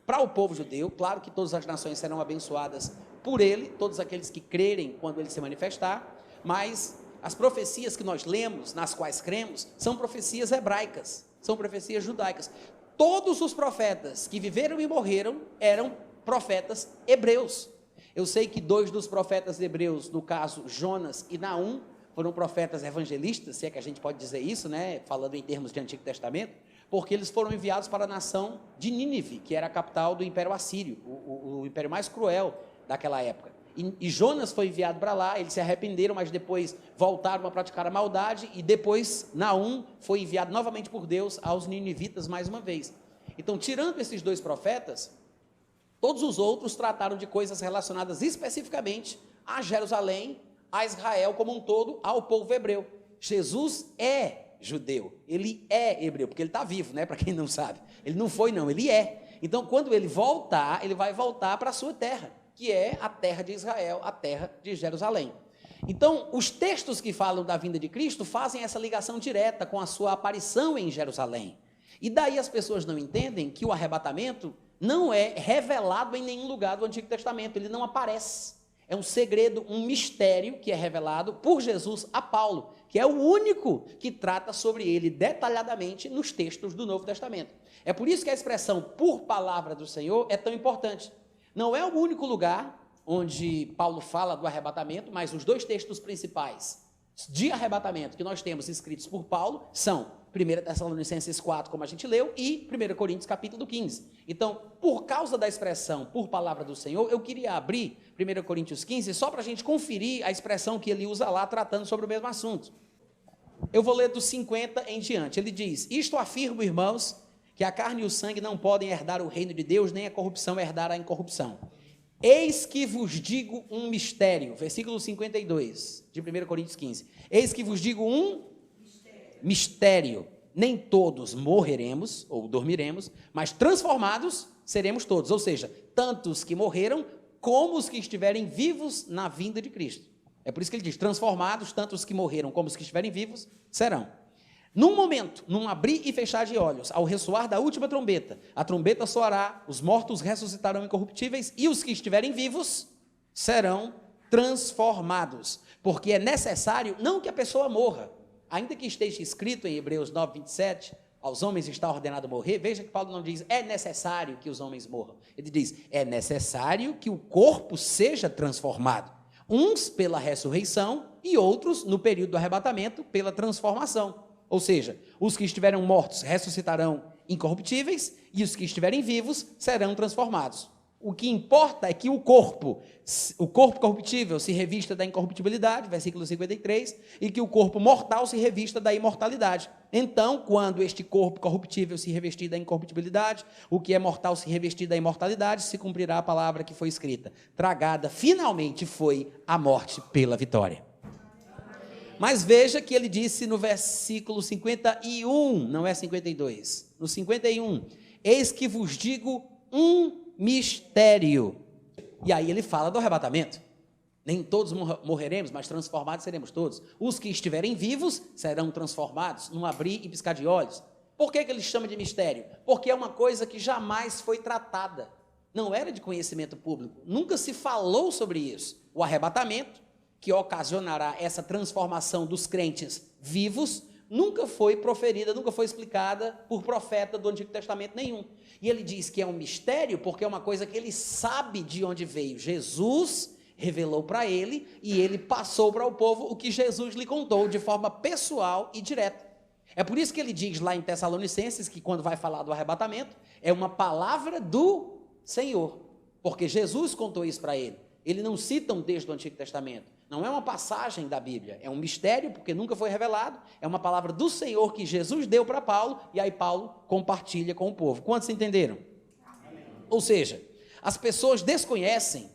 para o povo judeu. Claro que todas as nações serão abençoadas por ele, todos aqueles que crerem quando ele se manifestar, mas as profecias que nós lemos, nas quais cremos, são profecias hebraicas, são profecias judaicas. Todos os profetas que viveram e morreram eram profetas hebreus. Eu sei que 2 dos profetas hebreus, no caso Jonas e Naum, foram profetas evangelistas, se é que a gente pode dizer isso, né, falando em termos de Antigo Testamento, porque eles foram enviados para a nação de Nínive, que era a capital do Império Assírio, o império mais cruel daquela época. E Jonas foi enviado para lá, eles se arrependeram, mas depois voltaram a praticar a maldade, e depois Naum foi enviado novamente por Deus aos ninivitas mais uma vez. Então, tirando esses 2 profetas, todos os outros trataram de coisas relacionadas especificamente a Jerusalém, a Israel como um todo, ao povo hebreu. Jesus é judeu, ele é hebreu, porque ele está vivo, né? Para quem não sabe, ele não foi não, ele é. Então, quando ele voltar, ele vai voltar para a sua terra, que é a terra de Israel, a terra de Jerusalém. Então, os textos que falam da vinda de Cristo fazem essa ligação direta com a sua aparição em Jerusalém. E daí as pessoas não entendem que o arrebatamento não é revelado em nenhum lugar do Antigo Testamento, ele não aparece. É um segredo, um mistério que é revelado por Jesus a Paulo, que é o único que trata sobre ele detalhadamente nos textos do Novo Testamento. É por isso que a expressão por palavra do Senhor é tão importante. Não é o único lugar onde Paulo fala do arrebatamento, mas os dois textos principais de arrebatamento que nós temos escritos por Paulo são 1 Tessalonicenses 4, como a gente leu, e 1 Coríntios capítulo 15. Então, por causa da expressão por palavra do Senhor, eu queria abrir 1 Coríntios 15 só para a gente conferir a expressão que ele usa lá, tratando sobre o mesmo assunto. Eu vou ler dos 50 em diante. Ele diz: isto afirmo, irmãos, que a carne e o sangue não podem herdar o reino de Deus, nem a corrupção herdar a incorrupção. Eis que vos digo um mistério, versículo 52 de 1 Coríntios 15. Eis que vos digo um mistério. Nem todos morreremos ou dormiremos, mas transformados seremos todos. Ou seja, tanto os que morreram como os que estiverem vivos na vinda de Cristo. É por isso que ele diz: transformados, tanto os que morreram como os que estiverem vivos serão. Num momento, num abrir e fechar de olhos, ao ressoar da última trombeta, a trombeta soará, os mortos ressuscitarão incorruptíveis e os que estiverem vivos serão transformados. Porque é necessário não que a pessoa morra, ainda que esteja escrito em Hebreus 9, 27, aos homens está ordenado morrer. Veja que Paulo não diz é necessário que os homens morram. Ele diz é necessário que o corpo seja transformado. Uns pela ressurreição e outros, no período do arrebatamento, pela transformação. Ou seja, os que estiverem mortos ressuscitarão incorruptíveis e os que estiverem vivos serão transformados. O que importa é que o corpo corruptível se revista da incorruptibilidade, versículo 53, e que o corpo mortal se revista da imortalidade. Então, quando este corpo corruptível se revestir da incorruptibilidade, o que é mortal se revestir da imortalidade, se cumprirá a palavra que foi escrita. Tragada finalmente foi a morte pela vitória. Mas veja que ele disse no versículo 51, não é 52, no 51, eis que vos digo um mistério. E aí ele fala do arrebatamento. Nem todos morreremos, mas transformados seremos todos. Os que estiverem vivos serão transformados, num abrir e piscar de olhos. Por que ele chama de mistério? Porque é uma coisa que jamais foi tratada. Não era de conhecimento público. Nunca se falou sobre isso. O arrebatamento, que ocasionará essa transformação dos crentes vivos, nunca foi proferida, nunca foi explicada por profeta do Antigo Testamento nenhum. E ele diz que é um mistério porque é uma coisa que ele sabe de onde veio. Jesus revelou para ele e ele passou para o povo o que Jesus lhe contou de forma pessoal e direta. É por isso que ele diz lá em Tessalonicenses que quando vai falar do arrebatamento, é uma palavra do Senhor, porque Jesus contou isso para ele. Ele não cita um texto do Antigo Testamento. Não é uma passagem da Bíblia, é um mistério, porque nunca foi revelado, é uma palavra do Senhor que Jesus deu para Paulo, e aí Paulo compartilha com o povo. Quantos entenderam? Amém. Ou seja, as pessoas desconhecem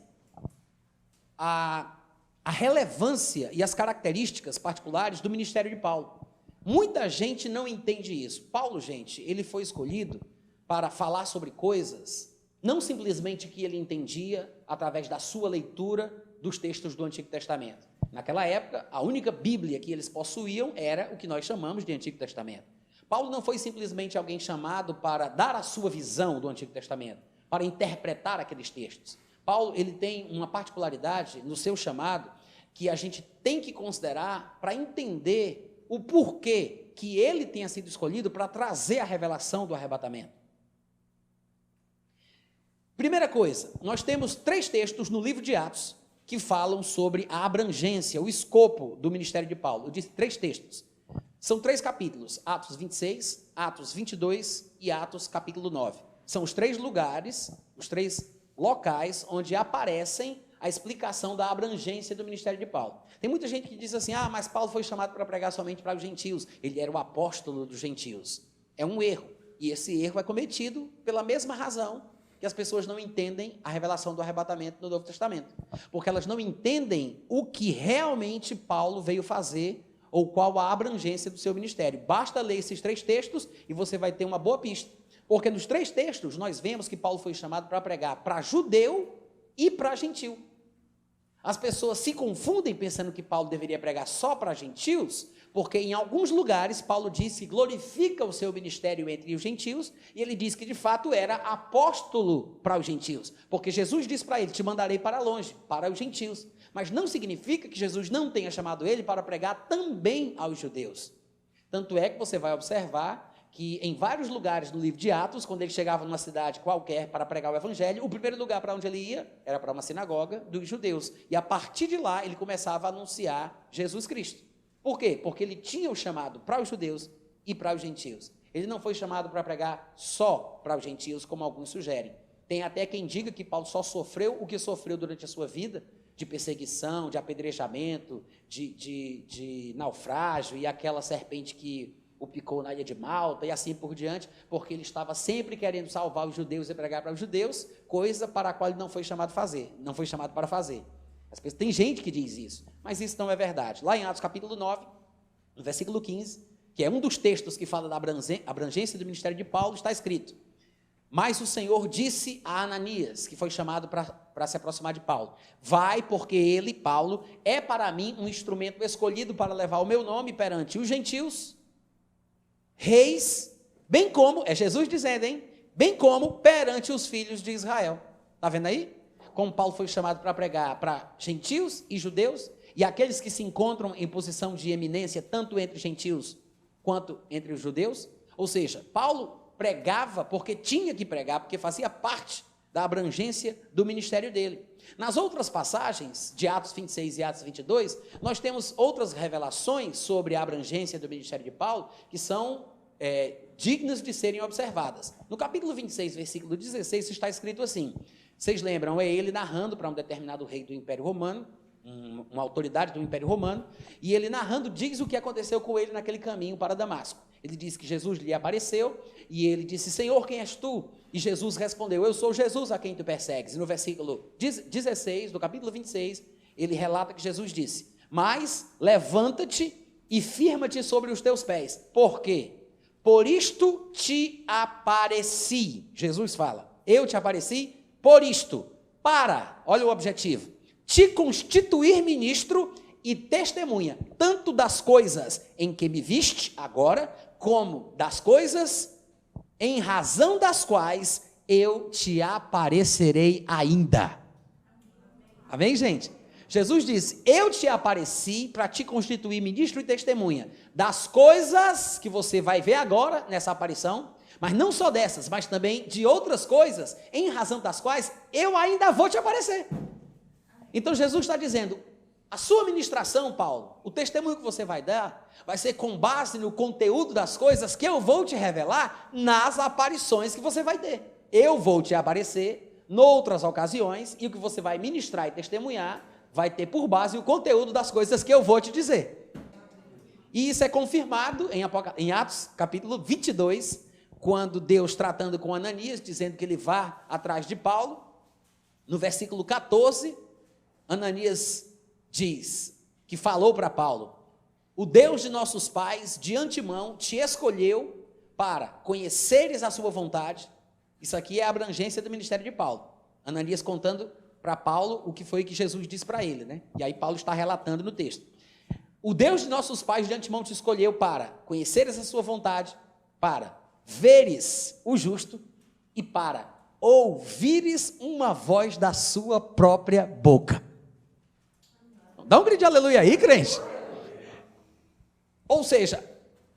a relevância e as características particulares do ministério de Paulo. Muita gente não entende isso. Paulo, gente, ele foi escolhido para falar sobre coisas, não simplesmente que ele entendia através da sua leitura dos textos do Antigo Testamento. Naquela época, a única Bíblia que eles possuíam era o que nós chamamos de Antigo Testamento. Paulo não foi simplesmente alguém chamado para dar a sua visão do Antigo Testamento, para interpretar aqueles textos. Paulo, ele tem uma particularidade no seu chamado que a gente tem que considerar para entender o porquê que ele tenha sido escolhido para trazer a revelação do arrebatamento. Primeira coisa, nós temos 3 textos no livro de Atos que falam sobre a abrangência, o escopo do ministério de Paulo. Eu disse 3 textos. São 3 capítulos, Atos 26, Atos 22 e Atos capítulo 9. São os 3 lugares, os 3 locais onde aparecem a explicação da abrangência do ministério de Paulo. Tem muita gente que diz assim, mas Paulo foi chamado para pregar somente para os gentios, ele era o apóstolo dos gentios. É um erro, e esse erro é cometido pela mesma razão que as pessoas não entendem a revelação do arrebatamento no Novo Testamento, porque elas não entendem o que realmente Paulo veio fazer, ou qual a abrangência do seu ministério. Basta ler esses 3 textos e você vai ter uma boa pista, porque nos 3 textos nós vemos que Paulo foi chamado para pregar para judeu e para gentil. As pessoas se confundem pensando que Paulo deveria pregar só para gentios, porque em alguns lugares Paulo diz que glorifica o seu ministério entre os gentios, e ele diz que de fato era apóstolo para os gentios, porque Jesus disse para ele: te mandarei para longe, para os gentios, mas não significa que Jesus não tenha chamado ele para pregar também aos judeus. Tanto é que você vai observar que em vários lugares do livro de Atos, quando ele chegava numa cidade qualquer para pregar o evangelho, o primeiro lugar para onde ele ia era para uma sinagoga dos judeus, e a partir de lá ele começava a anunciar Jesus Cristo. Por quê? Porque ele tinha o chamado para os judeus e para os gentios. Ele não foi chamado para pregar só para os gentios, como alguns sugerem. Tem até quem diga que Paulo só sofreu o que sofreu durante a sua vida, de perseguição, de apedrejamento, de naufrágio, e aquela serpente que o picou na ilha de Malta, e assim por diante, porque ele estava sempre querendo salvar os judeus e pregar para os judeus, coisa para a qual ele não foi chamado para fazer. Tem gente que diz isso, mas isso não é verdade. Lá em Atos capítulo 9, no versículo 15, que é um dos textos que fala da abrangência do ministério de Paulo, está escrito: mas o Senhor disse a Ananias, que foi chamado para se aproximar de Paulo: vai, porque ele, Paulo, é para mim um instrumento escolhido para levar o meu nome perante os gentios, reis, bem como, é Jesus dizendo, bem como perante os filhos de Israel. Está vendo aí? Como Paulo foi chamado para pregar para gentios e judeus, e aqueles que se encontram em posição de eminência, tanto entre gentios quanto entre os judeus. Ou seja, Paulo pregava porque tinha que pregar, porque fazia parte da abrangência do ministério dele. Nas outras passagens, de Atos 26 e Atos 22, nós temos outras revelações sobre a abrangência do ministério de Paulo, que são dignas de serem observadas. No capítulo 26, versículo 16, está escrito assim, vocês lembram, é ele narrando para um determinado rei do Império Romano, uma autoridade do Império Romano, e ele narrando diz o que aconteceu com ele naquele caminho para Damasco. Ele diz que Jesus lhe apareceu, e ele disse: Senhor, quem és tu? E Jesus respondeu: eu sou Jesus a quem tu persegues. E no versículo 16, do capítulo 26, ele relata que Jesus disse: mas levanta-te e firma-te sobre os teus pés. Por quê? Por isto te apareci. Jesus fala: eu te apareci por isto, para, olha o objetivo, te constituir ministro e testemunha, tanto das coisas em que me viste agora, como das coisas em razão das quais eu te aparecerei ainda. Amém, gente? Jesus disse: eu te apareci para te constituir ministro e testemunha das coisas que você vai ver agora nessa aparição, mas não só dessas, mas também de outras coisas, em razão das quais eu ainda vou te aparecer. Então Jesus está dizendo: a sua ministração, Paulo, o testemunho que você vai dar, vai ser com base no conteúdo das coisas que eu vou te revelar nas aparições que você vai ter. Eu vou te aparecer noutras ocasiões, e o que você vai ministrar e testemunhar vai ter por base o conteúdo das coisas que eu vou te dizer. E isso é confirmado em Atos capítulo 22, quando Deus, tratando com Ananias, dizendo que ele vá atrás de Paulo, no versículo 14, Ananias diz que falou para Paulo: o Deus de nossos pais, de antemão, te escolheu para conheceres a sua vontade. Isso aqui é a abrangência do ministério de Paulo. Ananias contando para Paulo o que foi que Jesus disse para ele, né? E aí Paulo está relatando no texto. O Deus de nossos pais de antemão te escolheu para conheceres a sua vontade, para veres o justo e para ouvires uma voz da sua própria boca. Dá um grito de aleluia aí, crente. Ou seja,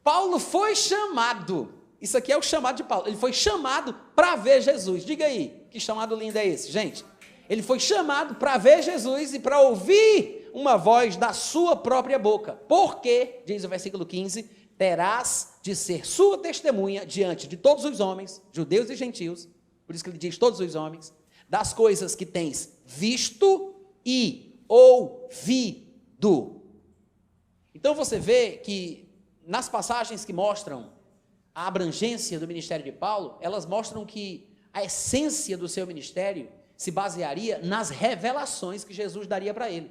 Paulo foi chamado, isso aqui é o chamado de Paulo, ele foi chamado para ver Jesus. Diga aí, que chamado lindo é esse, gente? Ele foi chamado para ver Jesus e para ouvir uma voz da sua própria boca. Porque, diz o versículo 15, terás de ser sua testemunha diante de todos os homens, judeus e gentios, por isso que ele diz todos os homens, das coisas que tens visto e ouvido. Então você vê que nas passagens que mostram a abrangência do ministério de Paulo, elas mostram que a essência do seu ministério se basearia nas revelações que Jesus daria para ele.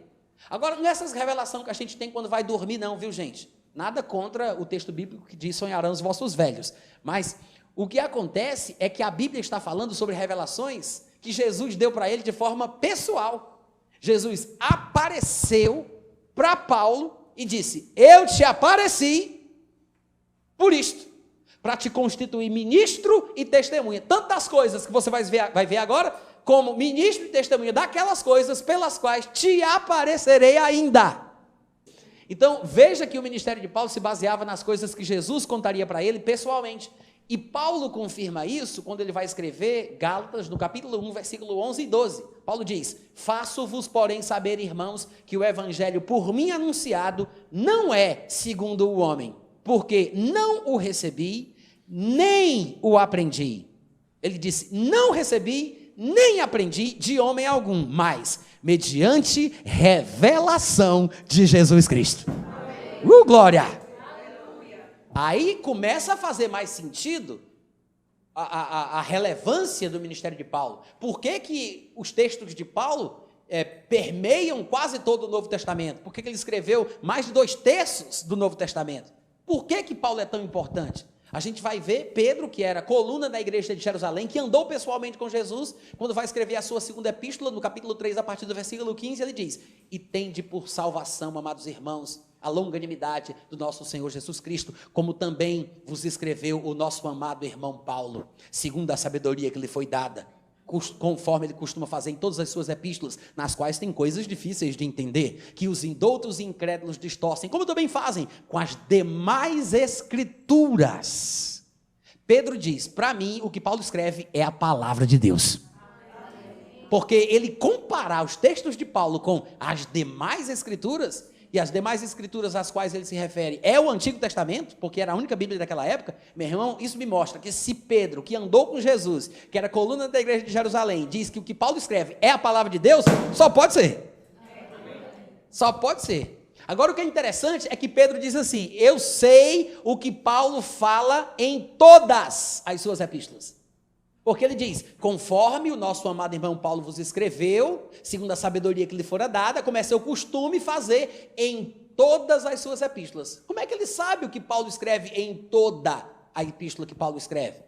Agora, não é essas revelações que a gente tem quando vai dormir não, viu, gente? Nada contra o texto bíblico que diz: sonharão os vossos velhos. Mas o que acontece é que a Bíblia está falando sobre revelações que Jesus deu para ele de forma pessoal. Jesus apareceu para Paulo e disse: eu te apareci por isto, para te constituir ministro e testemunha. Tantas coisas que você vai ver agora, como ministro e testemunha daquelas coisas pelas quais te aparecerei ainda. Então, veja que o ministério de Paulo se baseava nas coisas que Jesus contaria para ele pessoalmente. E Paulo confirma isso quando ele vai escrever Gálatas, no capítulo 1, versículo 11 e 12. Paulo diz: faço-vos, porém, saber, irmãos, que o evangelho por mim anunciado não é segundo o homem, porque não o recebi, nem o aprendi. Ele disse: não recebi, nem aprendi de homem algum, mas mediante revelação de Jesus Cristo. Glória! Aí começa a fazer mais sentido a relevância do ministério de Paulo. Por que os textos de Paulo permeiam quase todo o Novo Testamento? Por que ele escreveu mais de 2/3 do Novo Testamento? Por que Paulo é tão importante? A gente vai ver Pedro, que era coluna da igreja de Jerusalém, que andou pessoalmente com Jesus, quando vai escrever a sua segunda epístola, no capítulo 3, a partir do versículo 15, ele diz: e tende por salvação, amados irmãos, a longanimidade do nosso Senhor Jesus Cristo, como também vos escreveu o nosso amado irmão Paulo, segundo a sabedoria que lhe foi dada, conforme ele costuma fazer em todas as suas epístolas, nas quais tem coisas difíceis de entender, que os indoutos e incrédulos distorcem, como também fazem com as demais escrituras. Pedro diz: para mim, o que Paulo escreve é a palavra de Deus. Porque ele comparar os textos de Paulo com as demais escrituras, e as demais escrituras às quais ele se refere é o Antigo Testamento, porque era a única Bíblia daquela época, meu irmão, isso me mostra que se Pedro, que andou com Jesus, que era coluna da igreja de Jerusalém, diz que o que Paulo escreve é a palavra de Deus, só pode ser. Só pode ser. Agora o que é interessante é que Pedro diz assim: eu sei o que Paulo fala em todas as suas epístolas. Porque ele diz: conforme o nosso amado irmão Paulo vos escreveu, segundo a sabedoria que lhe fora dada, como é seu costume fazer em todas as suas epístolas. Como é que ele sabe o que Paulo escreve em toda a epístola que Paulo escreve?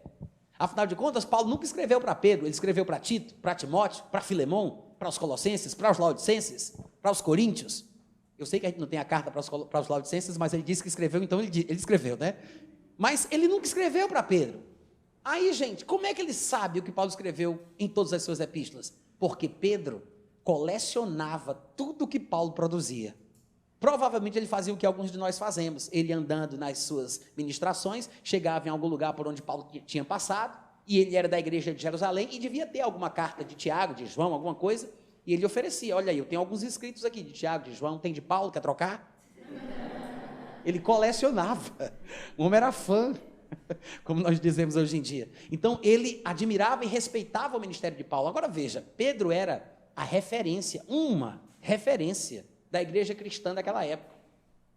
Afinal de contas, Paulo nunca escreveu para Pedro, ele escreveu para Tito, para Timóteo, para Filemão, para os Colossenses, para os Laodicenses, para os Coríntios. Eu sei que a gente não tem a carta para os Laodicenses, mas ele disse que escreveu, então ele escreveu, né? Mas ele nunca escreveu para Pedro. Aí, gente, como é que ele sabe o que Paulo escreveu em todas as suas epístolas? Porque Pedro colecionava tudo o que Paulo produzia. Provavelmente ele fazia o que alguns de nós fazemos. Ele andando nas suas ministrações, chegava em algum lugar por onde Paulo tinha passado, e ele era da igreja de Jerusalém, e devia ter alguma carta de Tiago, de João, alguma coisa, e ele oferecia: olha aí, eu tenho alguns escritos aqui de Tiago, de João, tem de Paulo, quer trocar? Ele colecionava. O homem era fã, como nós dizemos hoje em dia. Então ele admirava e respeitava o ministério de Paulo. Agora veja, Pedro era a referência, uma referência da igreja cristã daquela época.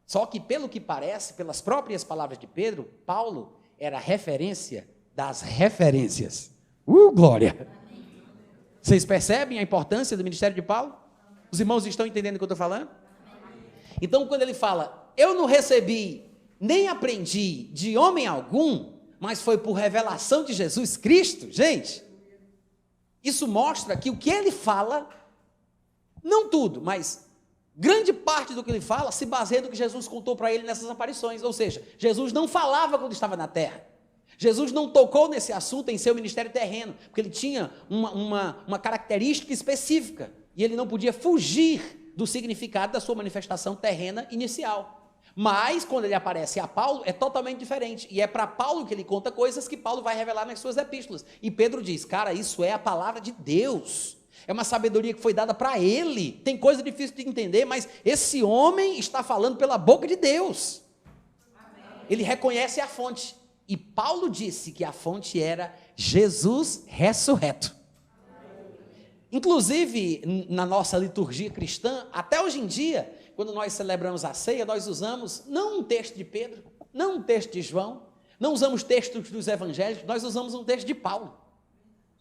Só que, pelo que parece, pelas próprias palavras de Pedro, Paulo era a referência das referências. Glória! Vocês percebem a importância do ministério de Paulo? Os irmãos estão entendendo o que eu estou falando? Então, quando ele fala: eu não recebi nem aprendi de homem algum, mas foi por revelação de Jesus Cristo, gente, isso mostra que o que ele fala, não tudo, mas grande parte do que ele fala se baseia no que Jesus contou para ele nessas aparições. Ou seja, Jesus não falava quando estava na terra. Jesus não tocou nesse assunto em seu ministério terreno, porque ele tinha uma característica específica, e ele não podia fugir do significado da sua manifestação terrena inicial. Mas, quando ele aparece a Paulo, é totalmente diferente. E é para Paulo que ele conta coisas que Paulo vai revelar nas suas epístolas. E Pedro diz: cara, isso é a palavra de Deus. É uma sabedoria que foi dada para ele. Tem coisa difícil de entender, mas esse homem está falando pela boca de Deus. Amém. Ele reconhece a fonte. E Paulo disse que a fonte era Jesus ressurreto. Inclusive, na nossa liturgia cristã, até hoje em dia, quando nós celebramos a ceia, nós usamos não um texto de Pedro, não um texto de João, não usamos textos dos evangelhos, nós usamos um texto de Paulo.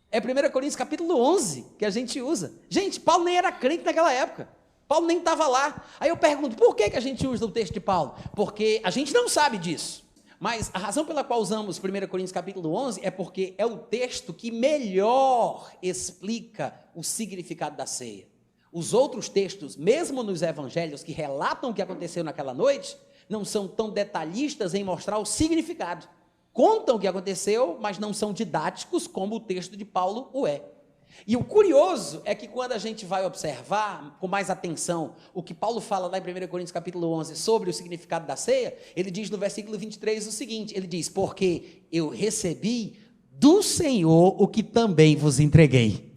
É 1 Coríntios capítulo 11 que a gente usa. Gente, Paulo nem era crente naquela época. Paulo nem estava lá. Aí eu pergunto, por que a gente usa o texto de Paulo? Porque a gente não sabe disso. Mas a razão pela qual usamos 1 Coríntios capítulo 11 é porque é o texto que melhor explica o significado da ceia. Os outros textos, mesmo nos evangelhos que relatam o que aconteceu naquela noite, não são tão detalhistas em mostrar o significado. Contam o que aconteceu, mas não são didáticos como o texto de Paulo o é. E o curioso é que quando a gente vai observar com mais atenção o que Paulo fala lá em 1 Coríntios capítulo 11 sobre o significado da ceia, ele diz no versículo 23 o seguinte, ele diz, porque eu recebi do Senhor o que também vos entreguei.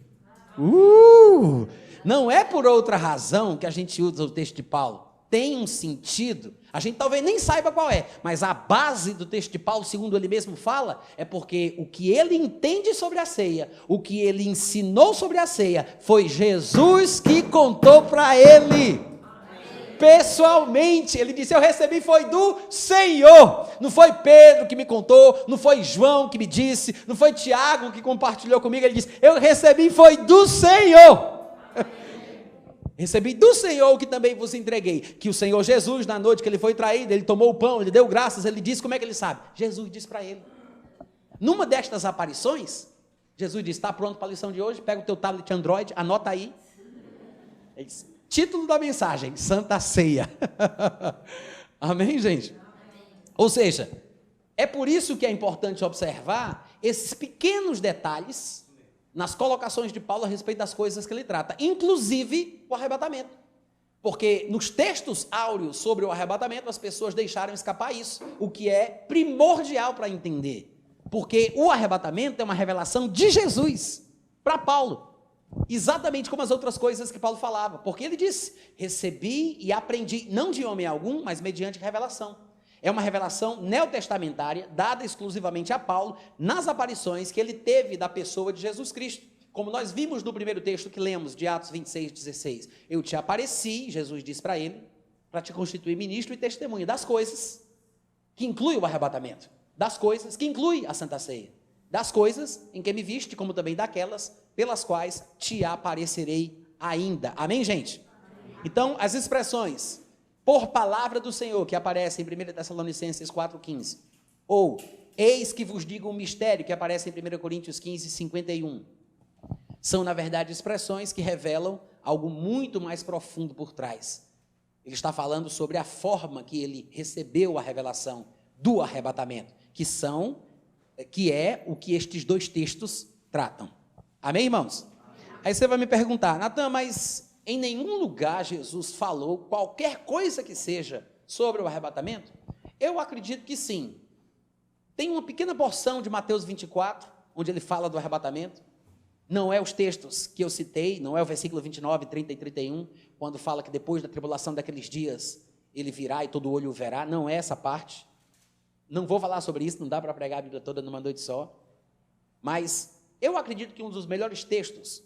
Não é por outra razão que a gente usa o texto de Paulo. Tem um sentido, a gente talvez nem saiba qual é, mas a base do texto de Paulo, segundo ele mesmo fala, é porque o que ele entende sobre a ceia, o que ele ensinou sobre a ceia, foi Jesus que contou para ele. Pessoalmente, ele disse, eu recebi foi do Senhor, não foi Pedro que me contou, não foi João que me disse, não foi Tiago que compartilhou comigo, ele disse, eu recebi foi do Senhor. Recebi do Senhor o que também vos entreguei, que o Senhor Jesus, na noite que ele foi traído, ele tomou o pão, ele deu graças, ele disse, como é que ele sabe? Jesus disse para ele. Numa destas aparições, Jesus disse, está pronto para a lição de hoje? Pega o teu tablet Android, anota aí. Ele disse, título da mensagem, Santa Ceia. Amém, gente? Amém. Ou seja, é por isso que é importante observar esses pequenos detalhes nas colocações de Paulo a respeito das coisas que ele trata, inclusive o arrebatamento. Porque nos textos áureos sobre o arrebatamento, as pessoas deixaram escapar isso, o que é primordial para entender. Porque o arrebatamento é uma revelação de Jesus para Paulo, exatamente como as outras coisas que Paulo falava. Porque ele disse, recebi e aprendi, não de homem algum, mas mediante revelação. É uma revelação neotestamentária, dada exclusivamente a Paulo, nas aparições que ele teve da pessoa de Jesus Cristo. Como nós vimos no primeiro texto que lemos, de Atos 26, 16. Eu te apareci, Jesus disse para ele, para te constituir ministro e testemunha das coisas que inclui o arrebatamento, das coisas que inclui a Santa Ceia, das coisas em que me viste, como também daquelas pelas quais te aparecerei ainda. Amém, gente? Amém. Então, as expressões por palavra do Senhor, que aparece em 1 Tessalonicenses 4,15, ou eis que vos digo um mistério, que aparece em 1 Coríntios 15, 51, são, na verdade, expressões que revelam algo muito mais profundo por trás. Ele está falando sobre a forma que ele recebeu a revelação do arrebatamento, que é o que estes dois textos tratam. Amém, irmãos? Aí você vai me perguntar, Natan, mas em nenhum lugar Jesus falou qualquer coisa que seja sobre o arrebatamento? Eu acredito que sim. Tem uma pequena porção de Mateus 24, onde ele fala do arrebatamento. Não é os textos que eu citei, não é o versículo 29, 30 e 31, quando fala que depois da tribulação daqueles dias, ele virá e todo olho o verá. Não é essa parte. Não vou falar sobre isso, não dá para pregar a Bíblia toda numa noite só. Mas eu acredito que um dos melhores textos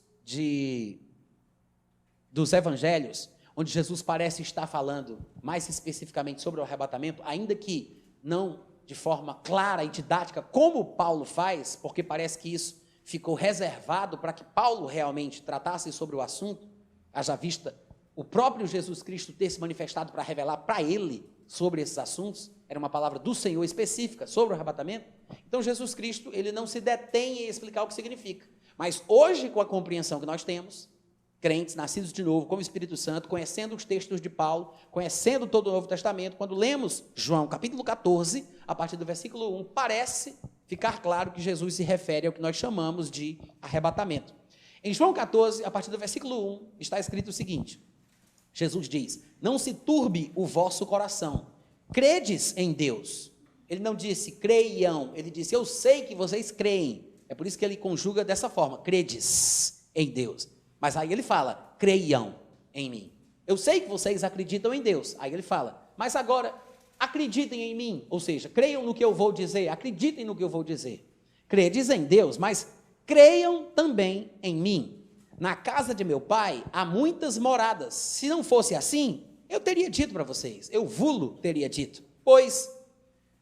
dos evangelhos, onde Jesus parece estar falando mais especificamente sobre o arrebatamento, ainda que não de forma clara e didática, como Paulo faz, porque parece que isso ficou reservado para que Paulo realmente tratasse sobre o assunto, haja vista o próprio Jesus Cristo ter se manifestado para revelar para ele sobre esses assuntos, era uma palavra do Senhor específica sobre o arrebatamento. Então Jesus Cristo, ele não se detém em explicar o que significa, mas hoje, com a compreensão que nós temos, crentes, nascidos de novo, com o Espírito Santo, conhecendo os textos de Paulo, conhecendo todo o Novo Testamento, quando lemos João capítulo 14, a partir do versículo 1, parece ficar claro que Jesus se refere ao que nós chamamos de arrebatamento. Em João 14, a partir do versículo 1, está escrito o seguinte, Jesus diz, não se turbe o vosso coração, credes em Deus. Ele não disse, creiam, ele disse, eu sei que vocês creem. É por isso que ele conjuga dessa forma, credes em Deus. Mas aí ele fala, creiam em mim. Eu sei que vocês acreditam em Deus. Aí ele fala, mas agora acreditem em mim. Ou seja, creiam no que eu vou dizer, acreditem no que eu vou dizer. Credes em Deus, mas creiam também em mim. Na casa de meu pai há muitas moradas. Se não fosse assim, eu teria dito para vocês. Eu vulo teria dito. Pois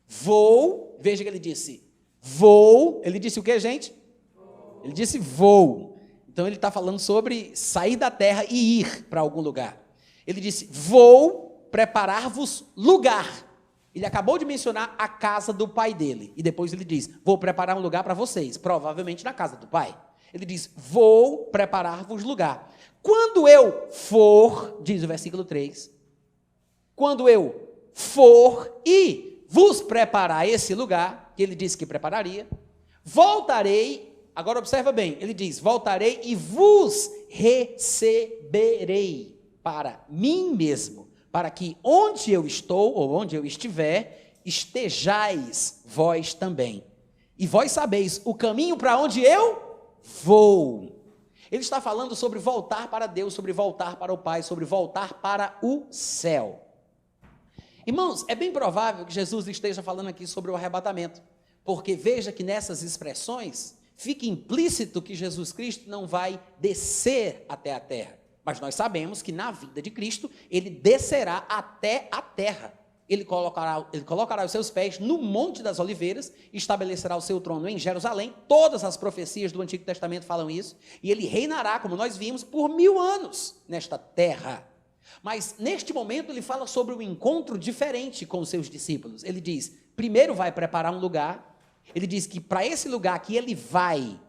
vou, veja que ele disse, vou. Ele disse o que, gente? Ele disse vou. Então, ele está falando sobre sair da terra e ir para algum lugar. Ele disse, vou preparar-vos lugar. Ele acabou de mencionar a casa do pai dele. E depois ele diz, vou preparar um lugar para vocês. Provavelmente na casa do pai. Ele diz, vou preparar-vos lugar. Quando eu for, diz o versículo 3, quando eu for e vos preparar esse lugar, que ele disse que prepararia, voltarei, agora observa bem, ele diz, voltarei e vos receberei para mim mesmo, para que onde eu estou, ou onde eu estiver, estejais vós também. E vós sabeis o caminho para onde eu vou. Ele está falando sobre voltar para Deus, sobre voltar para o Pai, sobre voltar para o céu. Irmãos, é bem provável que Jesus esteja falando aqui sobre o arrebatamento, porque veja que nessas expressões fica implícito que Jesus Cristo não vai descer até a terra, mas nós sabemos que na vinda de Cristo, ele descerá até a terra. Ele colocará os seus pés no Monte das Oliveiras, estabelecerá o seu trono em Jerusalém, todas as profecias do Antigo Testamento falam isso, e ele reinará, como nós vimos, por 1000 anos nesta terra. Mas neste momento ele fala sobre um encontro diferente com os seus discípulos. Ele diz, primeiro vai preparar um lugar, ele diz que para esse lugar que ele vai,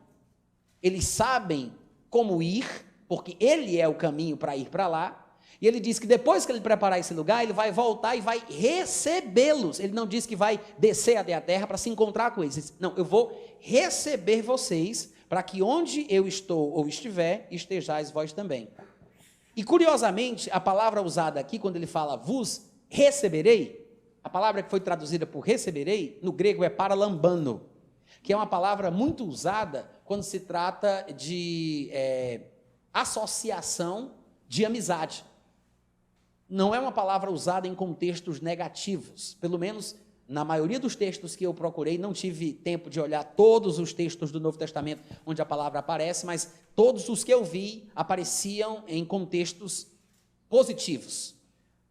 eles sabem como ir, porque ele é o caminho para ir para lá. E ele diz que depois que ele preparar esse lugar, ele vai voltar e vai recebê-los. Ele não diz que vai descer até a terra para se encontrar com eles. Ele diz, não, eu vou receber vocês, para que onde eu estou ou estiver, estejais vós também. E curiosamente, a palavra usada aqui, quando ele fala vos receberei, a palavra que foi traduzida por receberei, no grego é paralambano, que é uma palavra muito usada quando se trata de associação de amizade. Não é uma palavra usada em contextos negativos, pelo menos na maioria dos textos que eu procurei, não tive tempo de olhar todos os textos do Novo Testamento onde a palavra aparece, mas todos os que eu vi apareciam em contextos positivos.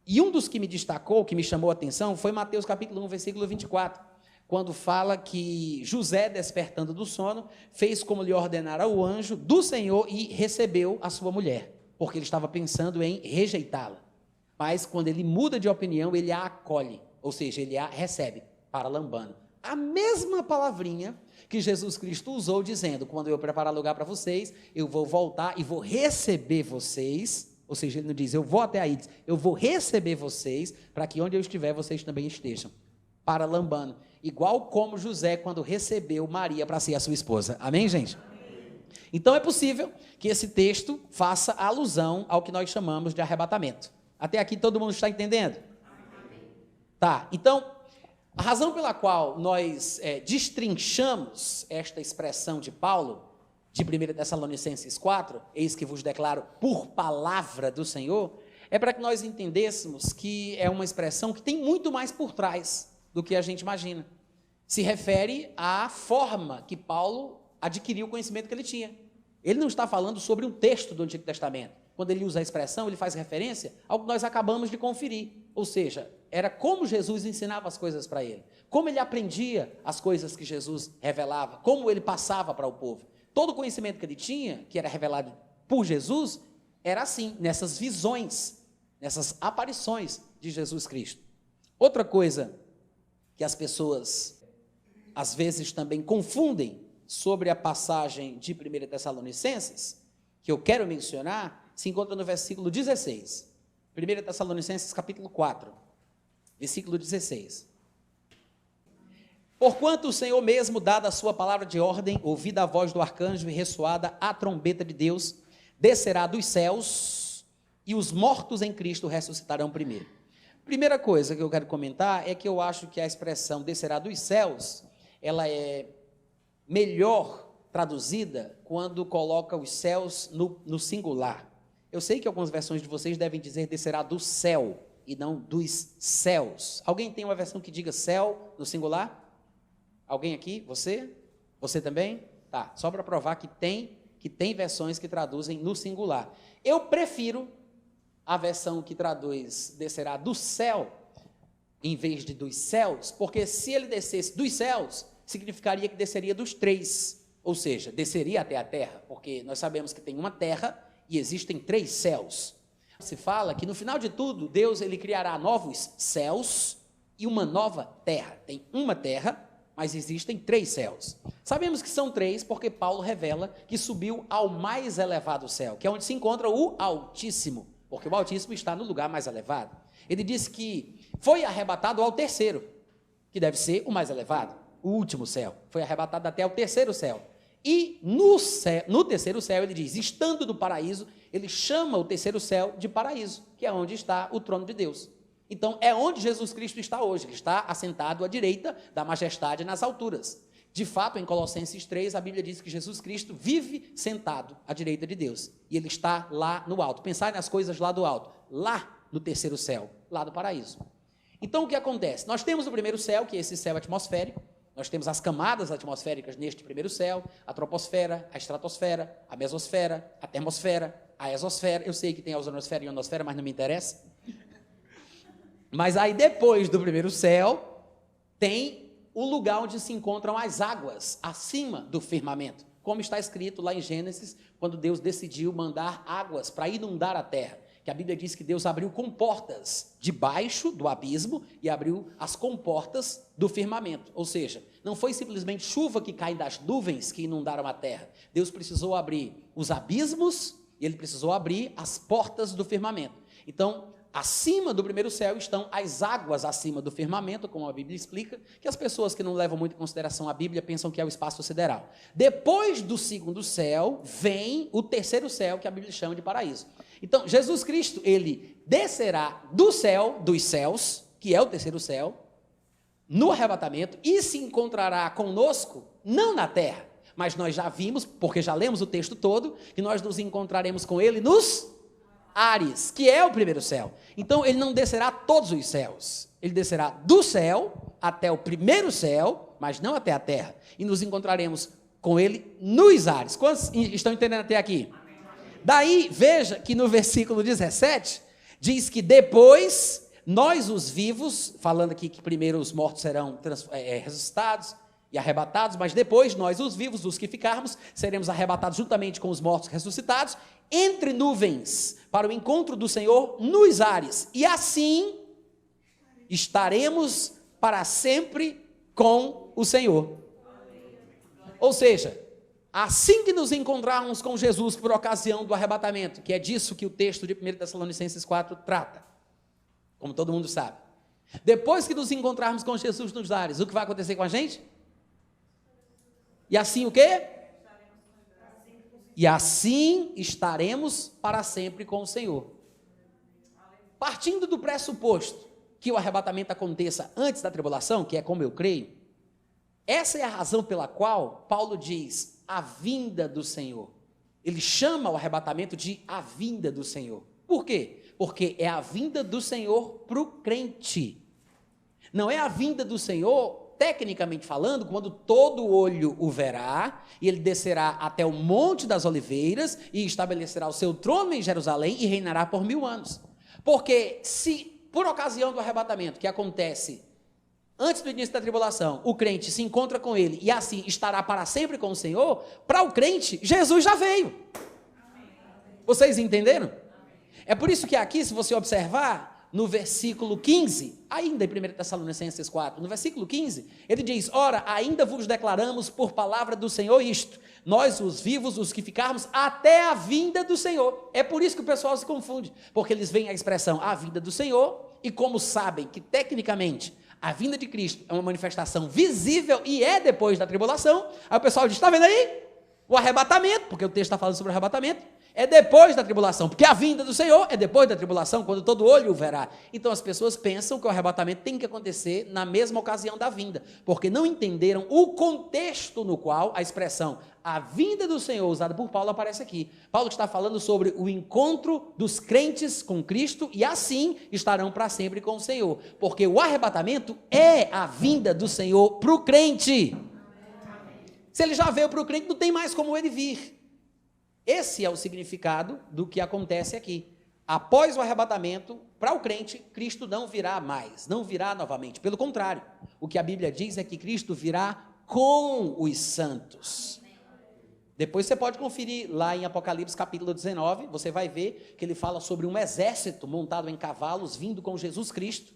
E um dos que me destacou, que me chamou a atenção, foi Mateus capítulo 1, versículo 24, quando fala que José, despertando do sono, fez como lhe ordenara o anjo do Senhor e recebeu a sua mulher, porque ele estava pensando em rejeitá-la. Mas quando ele muda de opinião, ele a acolhe, ou seja, ele a recebe, paralambano. A mesma palavrinha que Jesus Cristo usou, dizendo, quando eu preparar lugar para vocês, eu vou voltar e vou receber vocês, ou seja, ele não diz, eu vou até aí, diz, eu vou receber vocês, para que onde eu estiver, vocês também estejam, paralambano. Igual como José, quando recebeu Maria para ser a sua esposa. Amém, gente? Amém. Então é possível que esse texto faça alusão ao que nós chamamos de arrebatamento. Até aqui todo mundo está entendendo? Amém. Tá, então, a razão pela qual nós destrinchamos esta expressão de Paulo, de 1 Tessalonicenses 4, eis que vos declaro por palavra do Senhor, é para que nós entendêssemos que é uma expressão que tem muito mais por trás do que a gente imagina. Se refere à forma que Paulo adquiriu o conhecimento que ele tinha. Ele não está falando sobre um texto do Antigo Testamento. Quando ele usa a expressão, ele faz referência ao que nós acabamos de conferir. Ou seja, era como Jesus ensinava as coisas para ele. Como ele aprendia as coisas que Jesus revelava. Como ele passava para o povo. Todo o conhecimento que ele tinha, que era revelado por Jesus, era assim, nessas visões, nessas aparições de Jesus Cristo. Outra coisa que as pessoas, às vezes, também confundem sobre a passagem de 1 Tessalonicenses, que eu quero mencionar, se encontra no versículo 16. 1 Tessalonicenses capítulo 4, versículo 16. Porquanto o Senhor mesmo, dada a sua palavra de ordem, ouvida a voz do arcanjo e ressoada a trombeta de Deus, descerá dos céus e os mortos em Cristo ressuscitarão primeiro. Primeira coisa que eu quero comentar é que eu acho que a expressão descerá dos céus, ela é melhor traduzida quando coloca os céus no singular. Eu sei que algumas versões de vocês devem dizer descerá do céu e não dos céus. Alguém tem uma versão que diga céu no singular? Alguém aqui? Você? Você também? Tá, só para provar que tem versões que traduzem no singular. Eu prefiro a versão que traduz descerá do céu em vez de dos céus, porque se ele descesse dos céus, significaria que desceria dos três, ou seja, desceria até a terra, porque nós sabemos que tem uma terra e existem 3 céus. Se fala que no final de tudo, Deus ele criará novos céus e uma nova terra. Tem uma terra mas existem 3 céus. Sabemos que são 3 porque Paulo revela que subiu ao mais elevado céu, que é onde se encontra o Altíssimo, porque o Altíssimo está no lugar mais elevado. Ele disse que foi arrebatado ao 3º, que deve ser o mais elevado, o último céu. Foi arrebatado até o 3º céu. E no 3º céu, ele diz, estando no paraíso, ele chama o 3º céu de paraíso, que é onde está o trono de Deus. Então, é onde Jesus Cristo está hoje. Ele está assentado à direita da majestade nas alturas. De fato, em Colossenses 3, a Bíblia diz que Jesus Cristo vive sentado à direita de Deus. E ele está lá no alto. Pensar nas coisas lá do alto. Lá no 3º céu, lá do paraíso. Então, o que acontece? Nós temos o primeiro céu, que é esse céu atmosférico. Nós temos as camadas atmosféricas neste primeiro céu. A troposfera, a estratosfera, a mesosfera, a termosfera, a exosfera. Eu sei que tem a ozonosfera e a ionosfera, mas não me interessa. Mas aí depois do primeiro céu, tem o lugar onde se encontram as águas, acima do firmamento. Como está escrito lá em Gênesis, quando Deus decidiu mandar águas para inundar a terra. Que a Bíblia diz que Deus abriu comportas debaixo do abismo e abriu as comportas do firmamento. Ou seja, não foi simplesmente chuva que cai das nuvens que inundaram a terra. Deus precisou abrir os abismos e ele precisou abrir as portas do firmamento. Então, acima do primeiro céu estão as águas acima do firmamento, como a Bíblia explica, que as pessoas que não levam muito em consideração a Bíblia pensam que é o espaço sideral. Depois do segundo céu, vem o 3º céu, que a Bíblia chama de paraíso. Então, Jesus Cristo, ele descerá do céu, dos céus, que é o 3º céu, no arrebatamento, e se encontrará conosco, não na terra, mas nós já vimos, porque já lemos o texto todo, que nós nos encontraremos com ele nos ares, que é o primeiro céu. Então, ele não descerá todos os céus. Ele descerá do céu até o primeiro céu, mas não até a terra. E nos encontraremos com ele nos ares. Quantos estão entendendo até aqui? Daí, veja que no versículo 17, diz que depois, nós os vivos, falando aqui que primeiro os mortos serão ressuscitados e arrebatados, mas depois nós os vivos, os que ficarmos, seremos arrebatados juntamente com os mortos ressuscitados, entre nuvens, para o encontro do Senhor nos ares, e assim estaremos para sempre com o Senhor. Ou seja, assim que nos encontrarmos com Jesus por ocasião do arrebatamento, que é disso que o texto de 1 Tessalonicenses 4 trata, como todo mundo sabe, depois que nos encontrarmos com Jesus nos ares, o que vai acontecer com a gente? E assim o quê? E assim estaremos para sempre com o Senhor. Partindo do pressuposto que o arrebatamento aconteça antes da tribulação, que é como eu creio, essa é a razão pela qual Paulo diz a vinda do Senhor. Ele chama o arrebatamento de a vinda do Senhor. Por quê? Porque é a vinda do Senhor para o crente. Não é a vinda do Senhor, tecnicamente falando, quando todo olho o verá, e ele descerá até o Monte das Oliveiras, e estabelecerá o seu trono em Jerusalém, e reinará por 1000 anos. Porque se, por ocasião do arrebatamento, que acontece antes do início da tribulação, o crente se encontra com ele, e assim estará para sempre com o Senhor, para o crente, Jesus já veio. Vocês entenderam? É por isso que aqui, se você observar, no versículo 15, ainda em 1 Tessalonicenses 4, no versículo 15, ele diz, ora, ainda vos declaramos por palavra do Senhor isto, nós os vivos, os que ficarmos, até a vinda do Senhor. É por isso que o pessoal se confunde, porque eles veem a expressão, a vinda do Senhor, e como sabem que, tecnicamente, a vinda de Cristo é uma manifestação visível e é depois da tribulação, aí o pessoal diz, está vendo aí? O arrebatamento, porque o texto está falando sobre o arrebatamento, é depois da tribulação, porque a vinda do Senhor é depois da tribulação, quando todo olho o verá. Então as pessoas pensam que o arrebatamento tem que acontecer na mesma ocasião da vinda, porque não entenderam o contexto no qual a expressão a vinda do Senhor, usada por Paulo, aparece aqui. Paulo está falando sobre o encontro dos crentes com Cristo e assim estarão para sempre com o Senhor, porque o arrebatamento é a vinda do Senhor para o crente. Se ele já veio para o crente, não tem mais como ele vir. Esse é o significado do que acontece aqui. Após o arrebatamento, para o crente, Cristo não virá mais, não virá novamente. Pelo contrário, o que a Bíblia diz é que Cristo virá com os santos. Depois você pode conferir lá em Apocalipse capítulo 19, você vai ver que ele fala sobre um exército montado em cavalos vindo com Jesus Cristo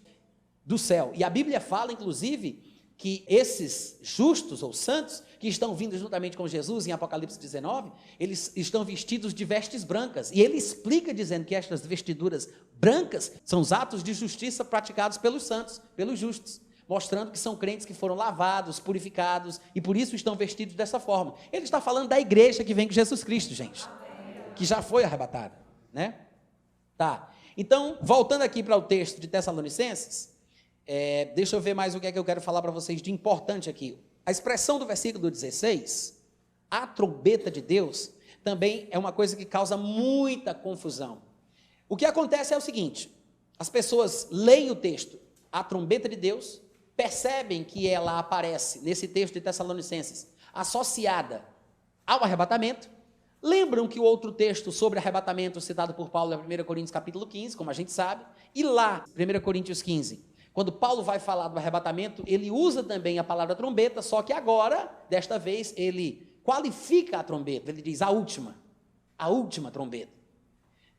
do céu. E a Bíblia fala, inclusive, que esses justos ou santos, que estão vindo juntamente com Jesus em Apocalipse 19, eles estão vestidos de vestes brancas. E ele explica dizendo que estas vestiduras brancas são os atos de justiça praticados pelos santos, pelos justos, mostrando que são crentes que foram lavados, purificados, e por isso estão vestidos dessa forma. Ele está falando da igreja que vem com Jesus Cristo, gente, que já foi arrebatada, né? Tá. Então, voltando aqui para o texto de Tessalonicenses, deixa eu ver mais o que é que eu quero falar para vocês de importante aqui. A expressão do versículo 16, a trombeta de Deus, também é uma coisa que causa muita confusão. O que acontece é o seguinte: as pessoas leem o texto, a trombeta de Deus, percebem que ela aparece nesse texto de Tessalonicenses associada ao arrebatamento, lembram que o outro texto sobre arrebatamento citado por Paulo é 1 Coríntios capítulo 15, como a gente sabe, e lá, 1 Coríntios 15, quando Paulo vai falar do arrebatamento, ele usa também a palavra trombeta, só que agora, desta vez, ele qualifica a trombeta, ele diz a última trombeta.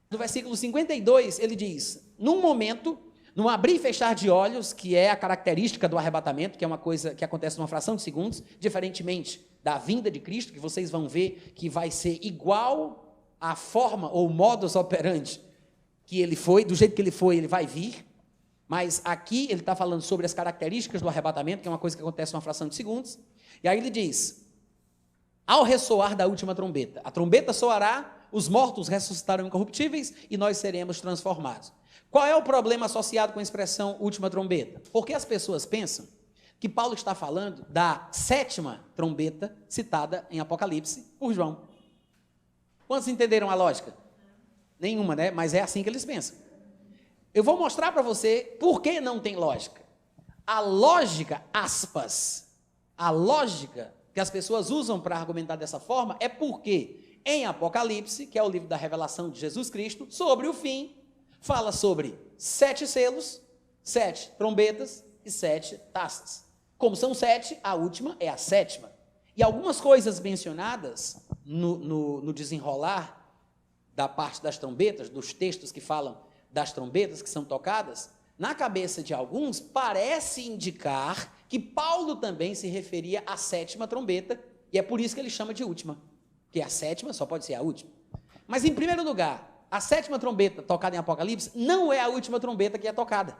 No versículo 52, ele diz, num momento, num abrir e fechar de olhos, que é a característica do arrebatamento, que é uma coisa que acontece numa fração de segundos, diferentemente da vinda de Cristo, que vocês vão ver que vai ser igual à forma ou modus operandi que ele foi, do jeito que ele foi, ele vai vir. Mas aqui ele está falando sobre as características do arrebatamento, que é uma coisa que acontece numa fração de segundos. E aí ele diz, ao ressoar da última trombeta, a trombeta soará, os mortos ressuscitarão incorruptíveis e nós seremos transformados. Qual é o problema associado com a expressão última trombeta? Porque as pessoas pensam que Paulo está falando da 7ª trombeta citada em Apocalipse por João. Quantos entenderam a lógica? Nenhuma, né? Mas é assim que eles pensam. Eu vou mostrar para você por que não tem lógica. A lógica, aspas, a lógica que as pessoas usam para argumentar dessa forma é porque em Apocalipse, que é o livro da revelação de Jesus Cristo, sobre o fim, fala sobre 7 selos, 7 trombetas e 7 taças. Como são 7, a última é a 7ª. E algumas coisas mencionadas no desenrolar da parte das trombetas, dos textos que falam das trombetas que são tocadas, na cabeça de alguns, parece indicar que Paulo também se referia à 7ª trombeta, e é por isso que ele chama de última, porque a 7ª só pode ser a última. Mas, em primeiro lugar, a 7ª trombeta tocada em Apocalipse não é a última trombeta que é tocada.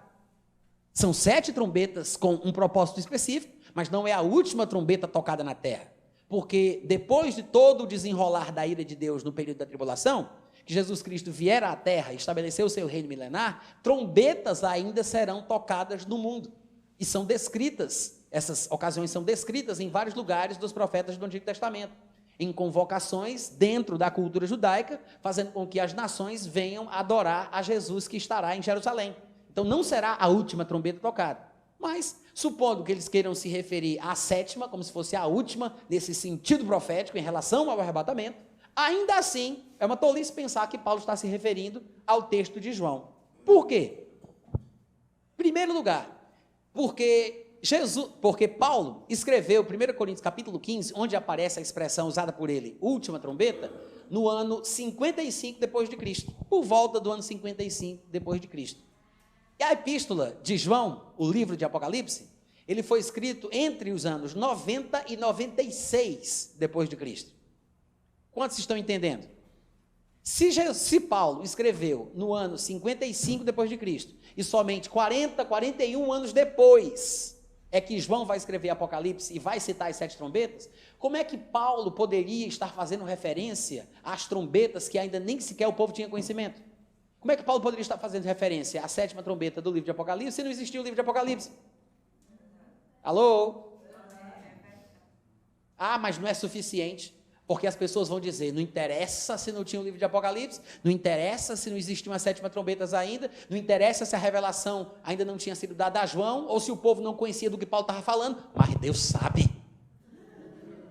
São 7 trombetas com um propósito específico, mas não é a última trombeta tocada na terra. Porque depois de todo o desenrolar da ira de Deus no período da tribulação, que Jesus Cristo vier à terra e estabeleceu o seu reino milenar, trombetas ainda serão tocadas no mundo. E são descritas, essas ocasiões são descritas em vários lugares dos profetas do Antigo Testamento, em convocações dentro da cultura judaica, fazendo com que as nações venham adorar a Jesus que estará em Jerusalém. Então não será a última trombeta tocada. Mas, supondo que eles queiram se referir à 7ª, como se fosse a última, nesse sentido profético, em relação ao arrebatamento, ainda assim, é uma tolice pensar que Paulo está se referindo ao texto de João. Por quê? Em primeiro lugar, porque Paulo escreveu 1 Coríntios capítulo 15, onde aparece a expressão usada por ele, última trombeta, no ano 55 depois de Cristo, por volta do ano 55 depois de Cristo. E a epístola de João, o livro de Apocalipse, ele foi escrito entre os anos 90 e 96 depois de Cristo. Quantos estão entendendo? Se Paulo escreveu no ano 55 depois de Cristo, e somente 41 anos depois é que João vai escrever Apocalipse e vai citar as 7 trombetas, como é que Paulo poderia estar fazendo referência às trombetas que ainda nem sequer o povo tinha conhecimento? Como é que Paulo poderia estar fazendo referência à 7ª trombeta do livro de Apocalipse se não existia o livro de Apocalipse? Alô? Ah, mas não é suficiente. Porque as pessoas vão dizer, não interessa se não tinha o livro de Apocalipse, não interessa se não existiam as 7ª trombetas ainda, não interessa se a revelação ainda não tinha sido dada a João, ou se o povo não conhecia do que Paulo estava falando, mas Deus sabe.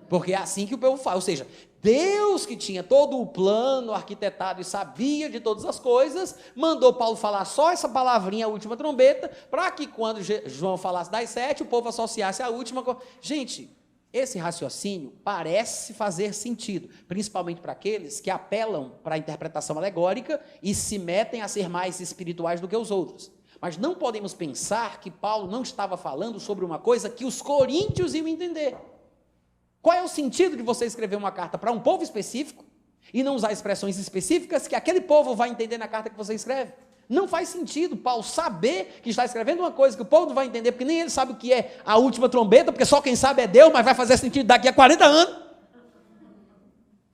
Porque é assim que o povo fala, ou seja, Deus que tinha todo o plano arquitetado e sabia de todas as coisas, mandou Paulo falar só essa palavrinha, a última trombeta, para que quando João falasse das 7, o povo associasse a última. Gente, esse raciocínio parece fazer sentido, principalmente para aqueles que apelam para a interpretação alegórica e se metem a ser mais espirituais do que os outros. Mas não podemos pensar que Paulo não estava falando sobre uma coisa que os coríntios iam entender. Qual é o sentido de você escrever uma carta para um povo específico e não usar expressões específicas que aquele povo vai entender na carta que você escreve? Não faz sentido Paulo saber que está escrevendo uma coisa que o povo não vai entender, porque nem ele sabe o que é a última trombeta, porque só quem sabe é Deus, mas vai fazer sentido daqui a 40 anos.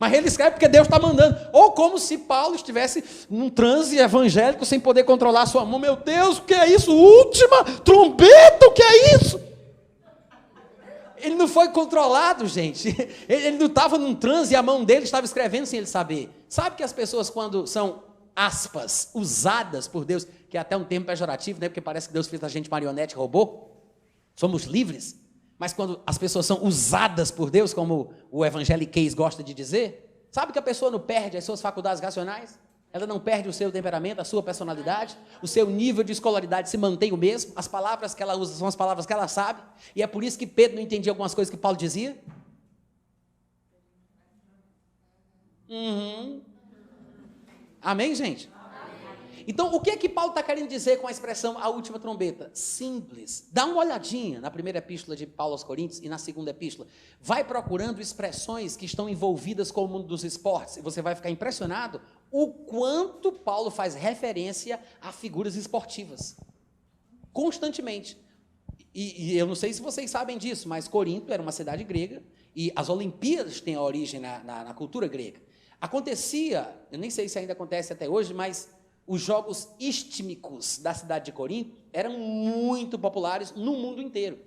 Mas ele escreve porque Deus está mandando. Ou como se Paulo estivesse num transe evangélico sem poder controlar a sua mão. Meu Deus, o que é isso? Última trombeta, o que é isso? Ele não foi controlado, gente. Ele não estava num transe e a mão dele estava escrevendo sem ele saber. Sabe que as pessoas, quando são, aspas, usadas por Deus, que é até um termo pejorativo, né? Porque parece que Deus fez a gente marionete, robô. Somos livres. Mas quando as pessoas são usadas por Deus, como o evangeliquez gosta de dizer, sabe que a pessoa não perde as suas faculdades racionais? Ela não perde o seu temperamento, a sua personalidade, o seu nível de escolaridade se mantém o mesmo, as palavras que ela usa são as palavras que ela sabe, e é por isso que Pedro não entendia algumas coisas que Paulo dizia. Amém, gente? Então, o que é que Paulo está querendo dizer com a expressão a última trombeta? Simples. Dá uma olhadinha na primeira epístola de Paulo aos Coríntios e na segunda epístola. Vai procurando expressões que estão envolvidas com o mundo dos esportes. E você vai ficar impressionado o quanto Paulo faz referência a figuras esportivas. Constantemente. E eu não sei se vocês sabem disso, mas Corinto era uma cidade grega e as Olimpíadas têm a origem na cultura grega. Acontecia, eu nem sei se ainda acontece até hoje, mas os jogos istmicos da cidade de Corinto eram muito populares no mundo inteiro.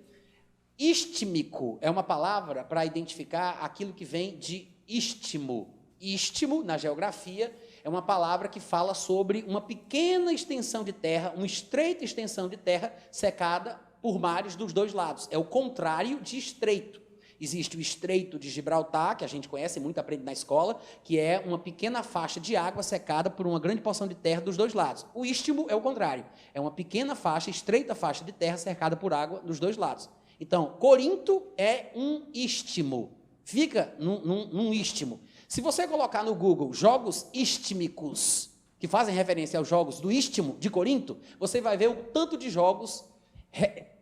Istmico é uma palavra para identificar aquilo que vem de istmo. Istmo, na geografia, é uma palavra que fala sobre uma pequena extensão de terra, uma estreita extensão de terra secada por mares dos dois lados. É o contrário de estreito. Existe o Estreito de Gibraltar, que a gente conhece, muito aprende na escola, que é uma pequena faixa de água secada por uma grande porção de terra dos dois lados. O istmo é o contrário, é uma pequena faixa, estreita faixa de terra cercada por água dos dois lados. Então, Corinto é um istmo, fica num istmo. Se você colocar no Google jogos istmicos, que fazem referência aos jogos do istmo de Corinto, você vai ver o tanto de jogos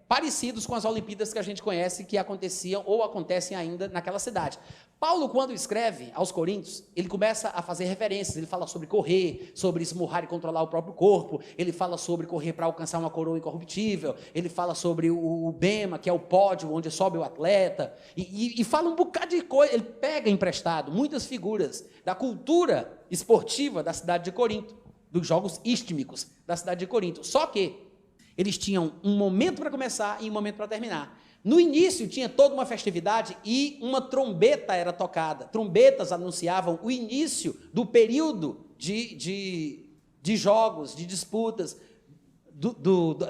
parecidos com as Olimpíadas que a gente conhece, que aconteciam ou acontecem ainda naquela cidade. Paulo, quando escreve aos Coríntios, ele começa a fazer referências, ele fala sobre correr, sobre esmurrar e controlar o próprio corpo, ele fala sobre correr para alcançar uma coroa incorruptível, ele fala sobre o bema, que é o pódio onde sobe o atleta, e fala um bocado de coisa, ele pega emprestado muitas figuras da cultura esportiva da cidade de Corinto, dos jogos istmicos da cidade de Corinto, só que eles tinham um momento para começar e um momento para terminar. No início tinha toda uma festividade e uma trombeta era tocada. Trombetas anunciavam o início do período de jogos, de disputas,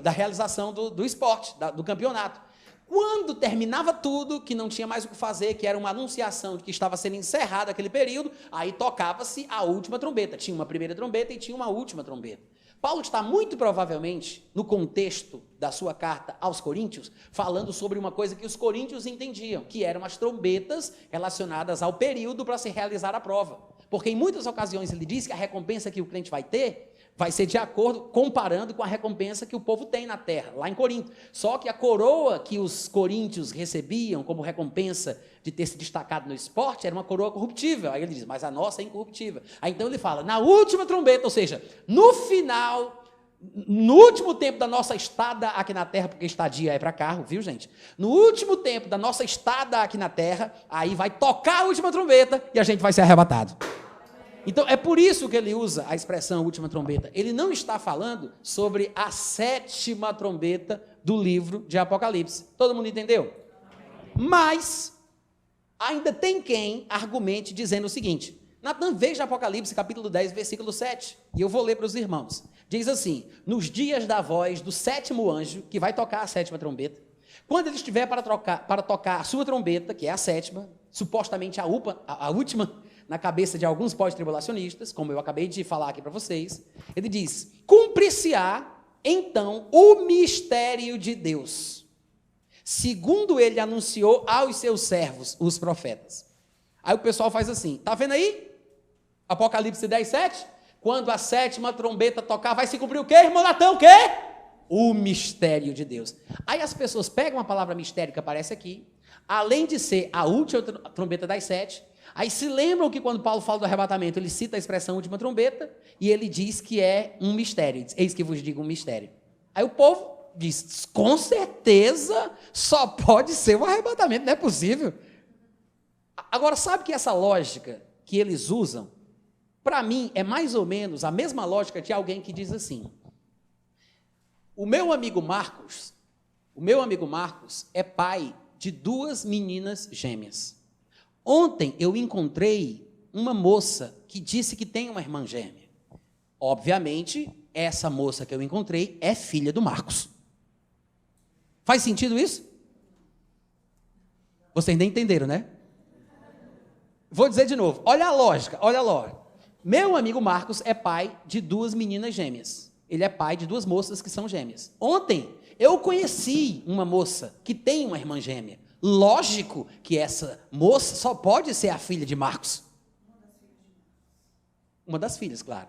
da realização do esporte, do campeonato. Quando terminava tudo, que não tinha mais o que fazer, que era uma anunciação de que estava sendo encerrado aquele período, aí tocava-se a última trombeta. Tinha uma primeira trombeta e tinha uma última trombeta. Paulo está muito provavelmente, no contexto da sua carta aos Coríntios, falando sobre uma coisa que os coríntios entendiam, que eram as trombetas relacionadas ao período para se realizar a prova. Porque em muitas ocasiões ele diz que a recompensa que o crente vai ter vai ser de acordo, comparando com a recompensa que o povo tem na terra, lá em Corinto. Só que a coroa que os coríntios recebiam como recompensa de ter se destacado no esporte era uma coroa corruptível. Aí ele diz, mas a nossa é incorruptível. Aí então ele fala, na última trombeta, ou seja, no final, no último tempo da nossa estada aqui na terra, porque estadia é para carro, viu, gente? No último tempo da nossa estada aqui na terra, aí vai tocar a última trombeta e a gente vai ser arrebatado. Então, é por isso que ele usa a expressão última trombeta. Ele não está falando sobre a 7ª trombeta do livro de Apocalipse. Todo mundo entendeu? Mas, ainda tem quem argumente dizendo o seguinte. Natan, veja Apocalipse, capítulo 10, versículo 7. E eu vou ler para os irmãos. Diz assim, nos dias da voz do 7º anjo, que vai tocar a 7ª trombeta, quando ele estiver para tocar a sua trombeta, que é a 7ª, supostamente a última, na cabeça de alguns pós-tribulacionistas, como eu acabei de falar aqui para vocês, ele diz, cumprir-se-á, então, o mistério de Deus, segundo ele anunciou aos seus servos, os profetas. Aí o pessoal faz assim, tá vendo aí? Apocalipse 10, 7? Quando a 7ª trombeta tocar, vai se cumprir o quê, irmão Natan? O quê? o mistério de Deus. Aí as pessoas pegam a palavra mistério que aparece aqui, além de ser a última trombeta das 7, aí se lembram que quando Paulo fala do arrebatamento, ele cita a expressão última trombeta, e ele diz que é um mistério. Eis que vos digo um mistério. Aí o povo diz, com certeza só pode ser um arrebatamento, não é possível. Agora, sabe que essa lógica que eles usam, para mim, é mais ou menos a mesma lógica de alguém que diz assim, o meu amigo Marcos é pai de 2 meninas gêmeas. Ontem eu encontrei uma moça que disse que tem uma irmã gêmea. Obviamente, essa moça que eu encontrei é filha do Marcos. Faz sentido isso? Vocês nem entenderam, né? Vou dizer de novo. Olha a lógica. Meu amigo Marcos é pai de 2 meninas gêmeas. Ele é pai de 2 moças que são gêmeas. Ontem, eu conheci uma moça que tem uma irmã gêmea. Lógico que essa moça só pode ser a filha de Marcos. Uma das filhas, claro.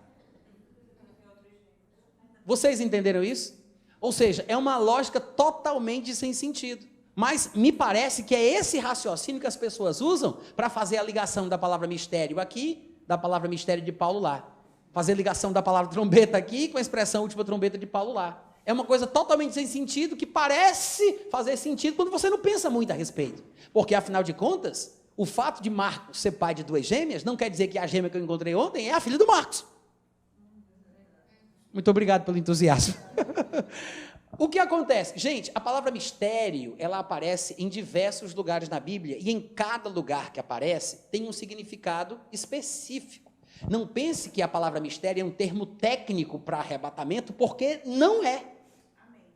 Vocês entenderam isso? Ou seja, é uma lógica totalmente sem sentido. Mas me parece que é esse raciocínio que as pessoas usam para fazer a ligação da palavra mistério aqui, da palavra mistério de Paulo lá. Fazer a ligação da palavra trombeta aqui com a expressão última trombeta de Paulo lá. É uma coisa totalmente sem sentido, que parece fazer sentido quando você não pensa muito a respeito. Porque, afinal de contas, o fato de Marcos ser pai de 2 gêmeas não quer dizer que a gêmea que eu encontrei ontem é a filha do Marcos. Muito obrigado pelo entusiasmo. O que acontece? Gente, a palavra mistério, ela aparece em diversos lugares na Bíblia, e em cada lugar que aparece, tem um significado específico. Não pense que a palavra mistério é um termo técnico para arrebatamento, porque não é.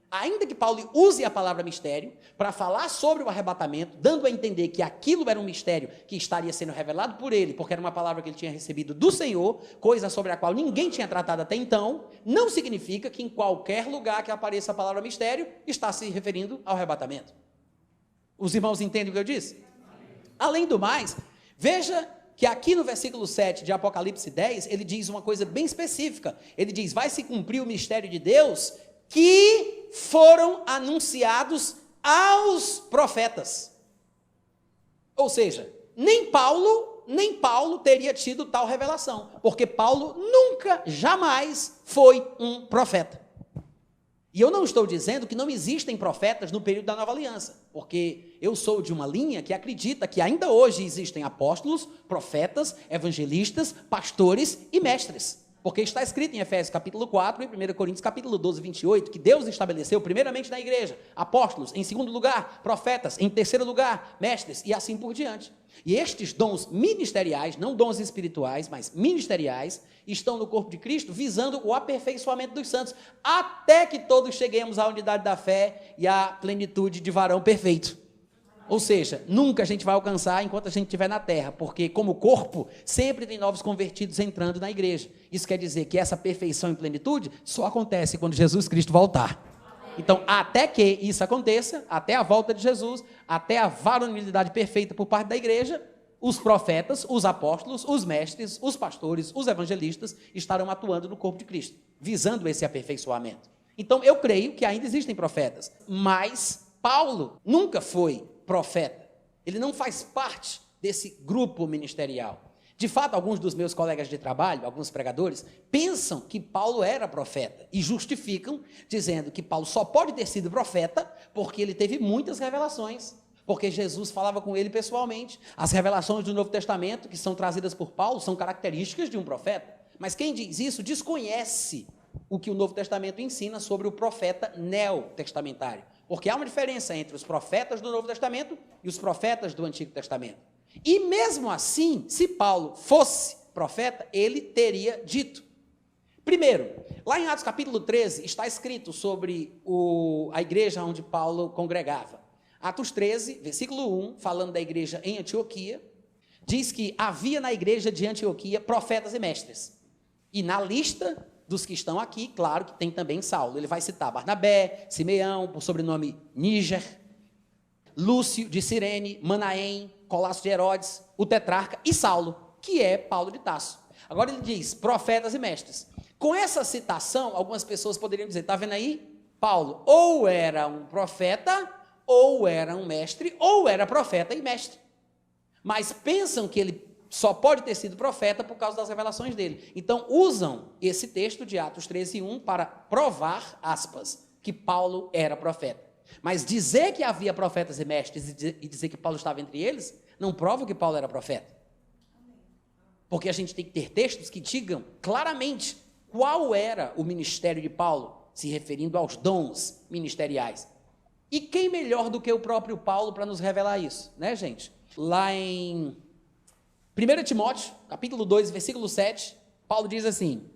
Ainda que Paulo use a palavra mistério para falar sobre o arrebatamento, dando a entender que aquilo era um mistério que estaria sendo revelado por ele, porque era uma palavra que ele tinha recebido do Senhor, coisa sobre a qual ninguém tinha tratado até então, não significa que em qualquer lugar que apareça a palavra mistério, está se referindo ao arrebatamento. Os irmãos entendem o que eu disse? Além do mais, veja que aqui no versículo 7 de Apocalipse 10, ele diz uma coisa bem específica. Ele diz, vai se cumprir o mistério de Deus que foram anunciados aos profetas. Ou seja, nem Paulo teria tido tal revelação, porque Paulo nunca, jamais foi um profeta. E eu não estou dizendo que não existem profetas no período da Nova Aliança, porque eu sou de uma linha que acredita que ainda hoje existem apóstolos, profetas, evangelistas, pastores e mestres. Porque está escrito em Efésios capítulo 4 e 1 Coríntios capítulo 12, 28, que Deus estabeleceu primeiramente na igreja, apóstolos, em segundo lugar, profetas, em terceiro lugar, mestres, e assim por diante. E estes dons ministeriais, não dons espirituais, mas ministeriais, estão no corpo de Cristo, visando o aperfeiçoamento dos santos, até que todos cheguemos à unidade da fé e à plenitude de varão perfeito. Ou seja, nunca a gente vai alcançar enquanto a gente estiver na terra, porque como corpo, sempre tem novos convertidos entrando na igreja. Isso quer dizer que essa perfeição e plenitude só acontece quando Jesus Cristo voltar. Então, até que isso aconteça, até a volta de Jesus, até a varonilidade perfeita por parte da igreja, os profetas, os apóstolos, os mestres, os pastores, os evangelistas estarão atuando no corpo de Cristo, visando esse aperfeiçoamento. Então, eu creio que ainda existem profetas, mas Paulo nunca foi profeta. Ele não faz parte desse grupo ministerial. De fato, alguns dos meus colegas de trabalho, alguns pregadores, pensam que Paulo era profeta e justificam dizendo que Paulo só pode ter sido profeta porque ele teve muitas revelações, porque Jesus falava com ele pessoalmente. As revelações do Novo Testamento, que são trazidas por Paulo, são características de um profeta. Mas quem diz isso desconhece o que o Novo Testamento ensina sobre o profeta neotestamentário. Porque há uma diferença entre os profetas do Novo Testamento e os profetas do Antigo Testamento. E mesmo assim, se Paulo fosse profeta, ele teria dito. Primeiro, lá em Atos capítulo 13, está escrito sobre a igreja onde Paulo congregava. Atos 13, versículo 1, falando da igreja em Antioquia, diz que havia na igreja de Antioquia profetas e mestres. E na lista dos que estão aqui, claro que tem também Saulo. Ele vai citar Barnabé, Simeão, por sobrenome Níger, Lúcio de Cirene, Manaém, Colasso de Herodes, o tetrarca e Saulo, que é Paulo de Tarso. Agora ele diz profetas e mestres. Com essa citação, algumas pessoas poderiam dizer, está vendo aí? Paulo ou era um profeta, ou era um mestre, ou era profeta e mestre. Mas pensam que ele só pode ter sido profeta por causa das revelações dele. Então, usam esse texto de Atos 13:1 para provar, aspas, que Paulo era profeta. Mas dizer que havia profetas e mestres e dizer que Paulo estava entre eles, não prova que Paulo era profeta. Porque a gente tem que ter textos que digam claramente qual era o ministério de Paulo, se referindo aos dons ministeriais. E quem melhor do que o próprio Paulo para nos revelar isso, né, gente? Lá em 1 Timóteo, capítulo 2, versículo 7, Paulo diz assim: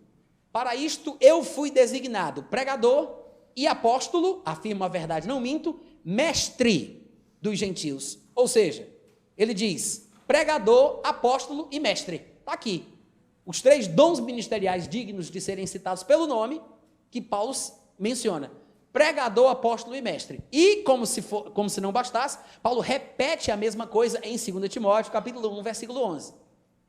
para isto eu fui designado pregador e apóstolo, afirmo a verdade, não minto, mestre dos gentios. Ou seja, ele diz pregador, apóstolo e mestre. Está aqui. Os 3 dons ministeriais dignos de serem citados pelo nome que Paulo menciona. Pregador, apóstolo e mestre. E, como se não bastasse, Paulo repete a mesma coisa em 2 Timóteo, capítulo 1, versículo 11.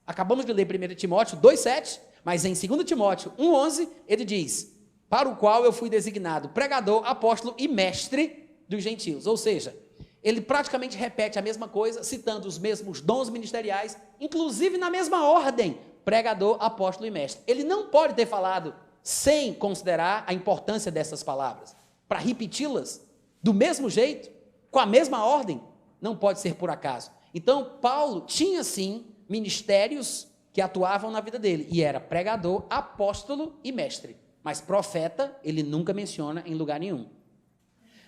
Acabamos de ler 1 Timóteo 2,7, mas em 2 Timóteo 1,11, ele diz: para o qual eu fui designado pregador, apóstolo e mestre dos gentios. Ou seja, ele praticamente repete a mesma coisa, citando os mesmos dons ministeriais, inclusive na mesma ordem, pregador, apóstolo e mestre. Ele não pode ter falado sem considerar a importância dessas palavras. Para repeti-las do mesmo jeito, com a mesma ordem, não pode ser por acaso. Então, Paulo tinha sim ministérios que atuavam na vida dele, e era pregador, apóstolo e mestre. Mas profeta, ele nunca menciona em lugar nenhum.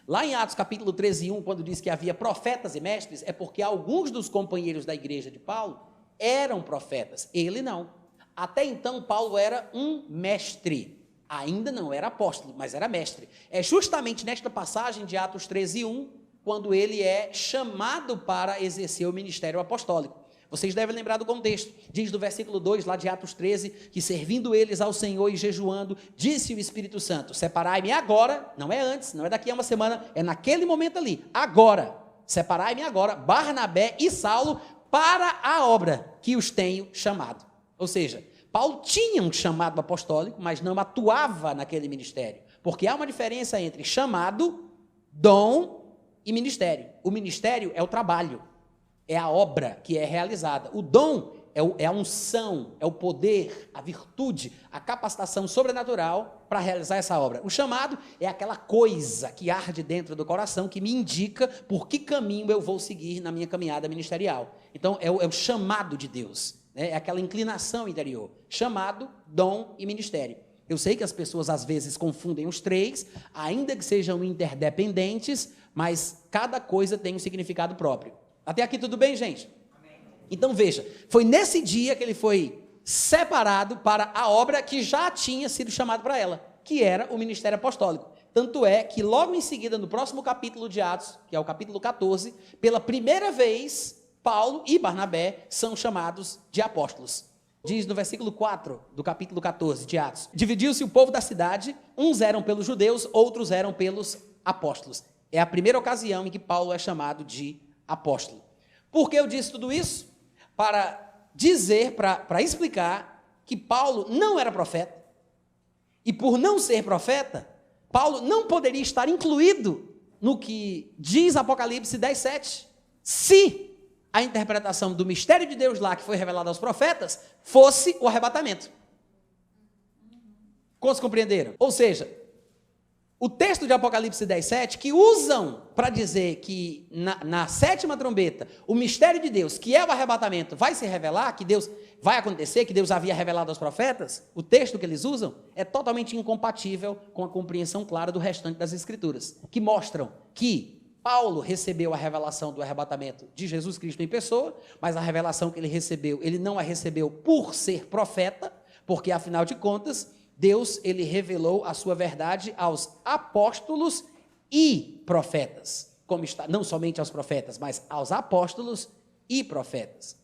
Lá em Atos capítulo 13:1, quando diz que havia profetas e mestres, é porque alguns dos companheiros da igreja de Paulo eram profetas, ele não. Até então, Paulo era um mestre, ainda não era apóstolo, mas era mestre. É justamente nesta passagem de Atos 13:1, quando ele é chamado para exercer o ministério apostólico. Vocês devem lembrar do contexto. Diz do versículo 2, lá de Atos 13, que servindo eles ao Senhor e jejuando, disse o Espírito Santo: separai-me agora, não é antes, não é daqui a uma semana, é naquele momento ali, agora, separai-me agora, Barnabé e Saulo, para a obra que os tenho chamado. Ou seja, Paulo tinha um chamado apostólico, mas não atuava naquele ministério, porque há uma diferença entre chamado, dom e ministério. O ministério é o trabalho, é a obra que é realizada. O dom é a unção, é o poder, a virtude, a capacitação sobrenatural para realizar essa obra. O chamado é aquela coisa que arde dentro do coração, que me indica por que caminho eu vou seguir na minha caminhada ministerial. Então, é o chamado de Deus, né? É aquela inclinação interior. Chamado, dom e ministério. Eu sei que as pessoas às vezes confundem os 3, ainda que sejam interdependentes, mas cada coisa tem um significado próprio. Até aqui tudo bem, gente? Amém. Então veja, foi nesse dia que ele foi separado para a obra que já tinha sido chamado para ela, que era o ministério apostólico. Tanto é que logo em seguida, no próximo capítulo de Atos, que é o capítulo 14, pela primeira vez, Paulo e Barnabé são chamados de apóstolos. Diz no versículo 4 do capítulo 14 de Atos: dividiu-se o povo da cidade, uns eram pelos judeus, outros eram pelos apóstolos. É a primeira ocasião em que Paulo é chamado de apóstolo. Por que eu disse tudo isso? Para dizer, para explicar que Paulo não era profeta. E por não ser profeta, Paulo não poderia estar incluído no que diz Apocalipse 10:7, se a interpretação do mistério de Deus lá, que foi revelado aos profetas, fosse o arrebatamento. Quantos compreenderam? Ou seja, o texto de Apocalipse 10:7, que usam para dizer que na 7ª trombeta, o mistério de Deus, que é o arrebatamento, vai se revelar, que Deus vai acontecer, que Deus havia revelado aos profetas, o texto que eles usam é totalmente incompatível com a compreensão clara do restante das Escrituras, que mostram que Paulo recebeu a revelação do arrebatamento de Jesus Cristo em pessoa, mas a revelação que ele recebeu, ele não a recebeu por ser profeta, porque afinal de contas, Deus, ele revelou a sua verdade aos apóstolos e profetas, como está, não somente aos profetas, mas aos apóstolos e profetas.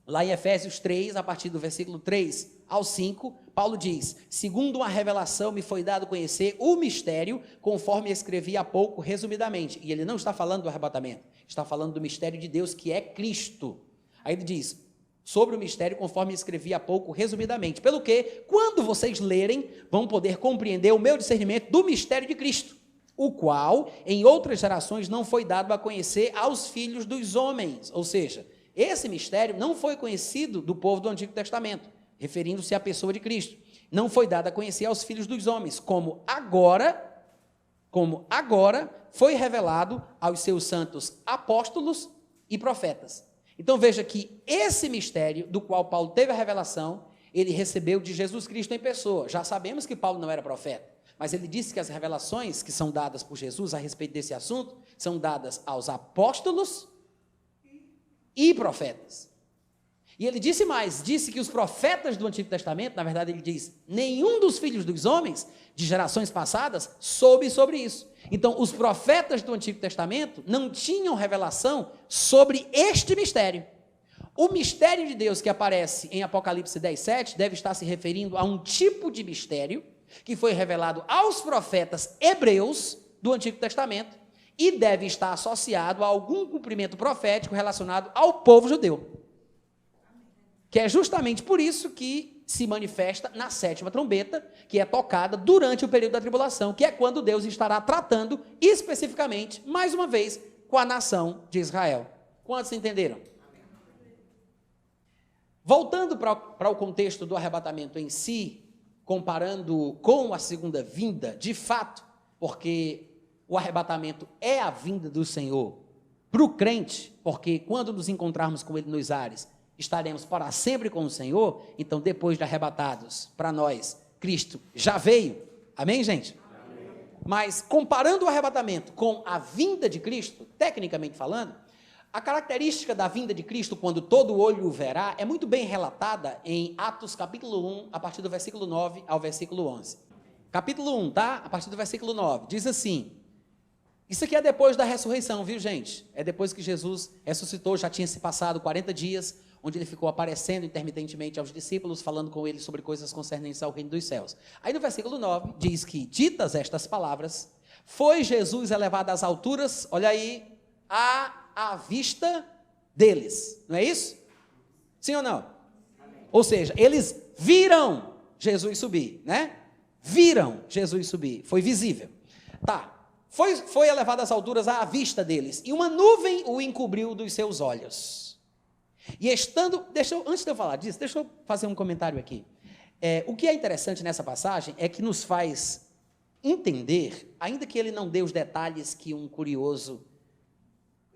Lá em Efésios 3, a partir do versículo 3 ao 5, Paulo diz: segundo uma revelação me foi dado conhecer o mistério, conforme escrevi há pouco, resumidamente. E ele não está falando do arrebatamento, está falando do mistério de Deus, que é Cristo. Aí ele diz: sobre o mistério, conforme escrevi há pouco, resumidamente. Pelo que, quando vocês lerem, vão poder compreender o meu discernimento do mistério de Cristo, o qual em outras gerações não foi dado a conhecer aos filhos dos homens. Ou seja, esse mistério não foi conhecido do povo do Antigo Testamento, referindo-se à pessoa de Cristo. Não foi dado a conhecer aos filhos dos homens, como agora foi revelado aos seus santos apóstolos e profetas. Então veja que esse mistério do qual Paulo teve a revelação, ele recebeu de Jesus Cristo em pessoa. Já sabemos que Paulo não era profeta, mas ele disse que as revelações que são dadas por Jesus a respeito desse assunto são dadas aos apóstolos e profetas. E ele disse mais, disse que os profetas do Antigo Testamento, na verdade ele diz, nenhum dos filhos dos homens de gerações passadas soube sobre isso. Então, os profetas do Antigo Testamento não tinham revelação sobre este mistério. O mistério de Deus que aparece em Apocalipse 10:7 deve estar se referindo a um tipo de mistério que foi revelado aos profetas hebreus do Antigo Testamento e deve estar associado a algum cumprimento profético relacionado ao povo judeu. Que é justamente por isso que se manifesta na 7ª trombeta, que é tocada durante o período da tribulação, que é quando Deus estará tratando especificamente, mais uma vez, com a nação de Israel. Quantos entenderam? Voltando para o contexto do arrebatamento em si, comparando com a segunda vinda, de fato, porque o arrebatamento é a vinda do Senhor para o crente, porque quando nos encontrarmos com Ele nos ares, estaremos para sempre com o Senhor. Então, depois de arrebatados, para nós, Cristo já veio. Amém, gente? Amém. Mas, comparando o arrebatamento com a vinda de Cristo, tecnicamente falando, a característica da vinda de Cristo, quando todo olho o verá, é muito bem relatada em Atos capítulo 1, a partir do versículo 9 ao versículo 11. Capítulo 1, tá? A partir do versículo 9, diz assim, isso aqui é depois da ressurreição, viu, gente? É depois que Jesus ressuscitou, já tinha se passado 40 dias, onde ele ficou aparecendo intermitentemente aos discípulos, falando com eles sobre coisas concernentes ao reino dos céus. Aí no versículo 9, diz que, ditas estas palavras, foi Jesus elevado às alturas, olha aí, à vista deles. Não é isso? Sim ou não? Amém. Ou seja, eles viram Jesus subir, né? Viram Jesus subir, foi visível. Tá, foi elevado às alturas à vista deles, e uma nuvem o encobriu dos seus olhos. E estando, antes de eu falar disso, deixa eu fazer um comentário aqui. O que é interessante nessa passagem é que nos faz entender, ainda que ele não dê os detalhes que um curioso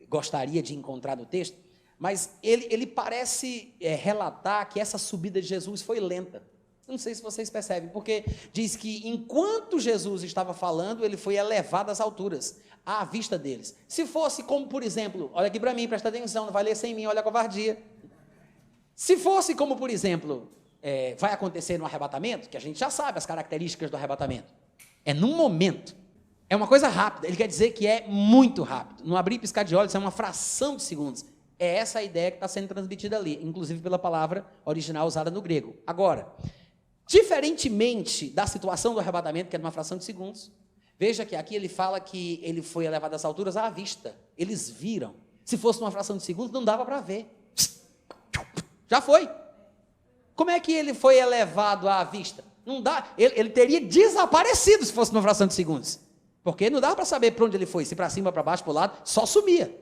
gostaria de encontrar no texto, mas ele parece relatar que essa subida de Jesus foi lenta. Não sei se vocês percebem, porque diz que enquanto Jesus estava falando, ele foi elevado às alturas, à vista deles. Se fosse como, por exemplo, olha aqui para mim, presta atenção, não vai ler sem mim, olha a covardia. Se fosse como, por exemplo, vai acontecer no arrebatamento, que a gente já sabe as características do arrebatamento, é num momento, é uma coisa rápida, ele quer dizer que é muito rápido, não abrir e piscar de olhos, é uma fração de segundos. É essa a ideia que está sendo transmitida ali, inclusive pela palavra original usada no grego. Agora, diferentemente da situação do arrebatamento, que é numa fração de segundos, veja que aqui ele fala que ele foi elevado às alturas à vista. Eles viram. Se fosse numa fração de segundos, não dava para ver. Já foi. Como é que ele foi elevado à vista? Não dá. Ele teria desaparecido se fosse numa fração de segundos. Porque não dava para saber para onde ele foi, se para cima, para baixo, para o lado, só sumia.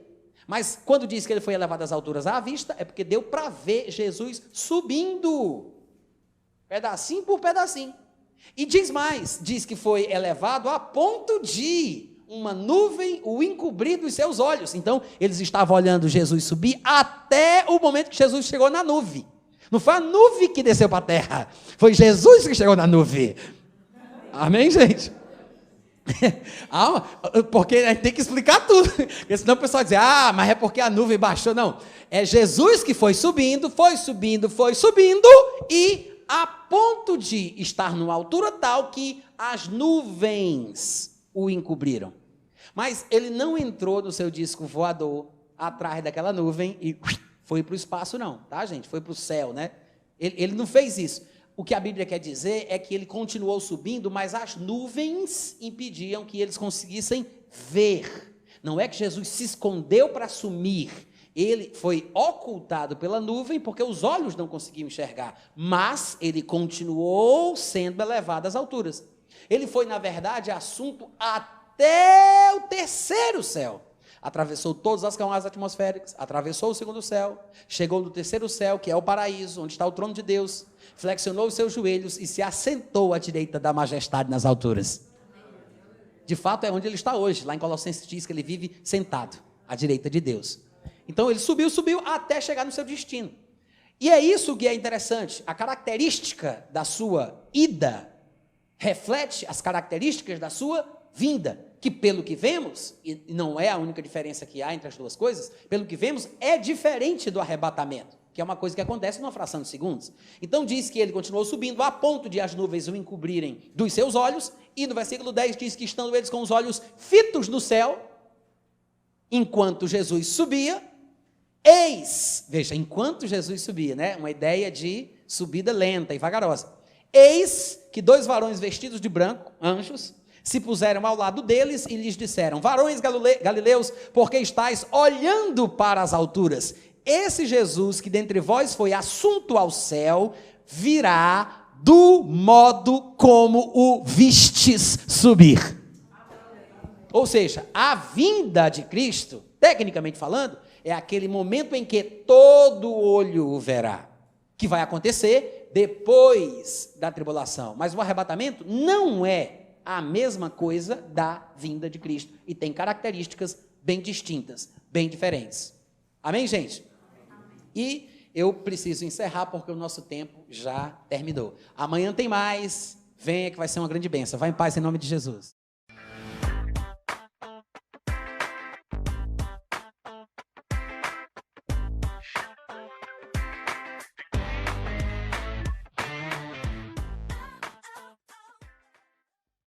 Mas quando diz que ele foi elevado às alturas à vista, é porque deu para ver Jesus subindo. Pedacinho por pedacinho. E diz mais, diz que foi elevado a ponto de uma nuvem o encobrir dos seus olhos. Então, eles estavam olhando Jesus subir até o momento que Jesus chegou na nuvem. Não foi a nuvem que desceu para a terra, foi Jesus que chegou na nuvem. Amém, gente? Porque a gente tem que explicar tudo, porque senão o pessoal diz, mas é porque a nuvem baixou. Não, é Jesus que foi subindo, e a ponto de estar numa altura tal que as nuvens o encobriram. Mas ele não entrou no seu disco voador atrás daquela nuvem e foi para o espaço não, tá, gente? Foi para o céu, né? Ele não fez isso. O que a Bíblia quer dizer é que ele continuou subindo, mas as nuvens impediam que eles conseguissem ver. Não é que Jesus se escondeu para sumir. Ele foi ocultado pela nuvem porque os olhos não conseguiam enxergar, mas ele continuou sendo elevado às alturas. Ele foi, na verdade, assunto até até o terceiro céu. Atravessou todas as camadas atmosféricas, atravessou o segundo céu, chegou no terceiro céu, que é o paraíso, onde está o trono de Deus, flexionou os seus joelhos e se assentou à direita da majestade nas alturas. De fato, é onde ele está hoje. Lá em Colossenses diz que ele vive sentado à direita de Deus. Então, ele subiu até chegar no seu destino. E é isso que é interessante. A característica da sua ida reflete as características da sua vinda, que pelo que vemos, e não é a única diferença que há entre as duas coisas, pelo que vemos, é diferente do arrebatamento, que é uma coisa que acontece numa fração de segundos. Então diz que ele continuou subindo a ponto de as nuvens o encobrirem dos seus olhos, e no versículo 10 diz que estando eles com os olhos fitos no céu, enquanto Jesus subia, veja, enquanto Jesus subia, né? Uma ideia de subida lenta e vagarosa. Eis que 2 varões vestidos de branco, anjos, se puseram ao lado deles e lhes disseram: varões galileus, por que estáis olhando para as alturas? Esse Jesus que dentre vós foi assunto ao céu, virá do modo como o vistes subir. Ou seja, a vinda de Cristo, tecnicamente falando, é aquele momento em que todo olho o verá, que vai acontecer depois da tribulação. Mas o arrebatamento não é a mesma coisa da vinda de Cristo e tem características bem distintas, bem diferentes. Amém, gente? E eu preciso encerrar porque o nosso tempo já terminou. Amanhã tem mais. Venha que vai ser uma grande bênção. Vá em paz em nome de Jesus.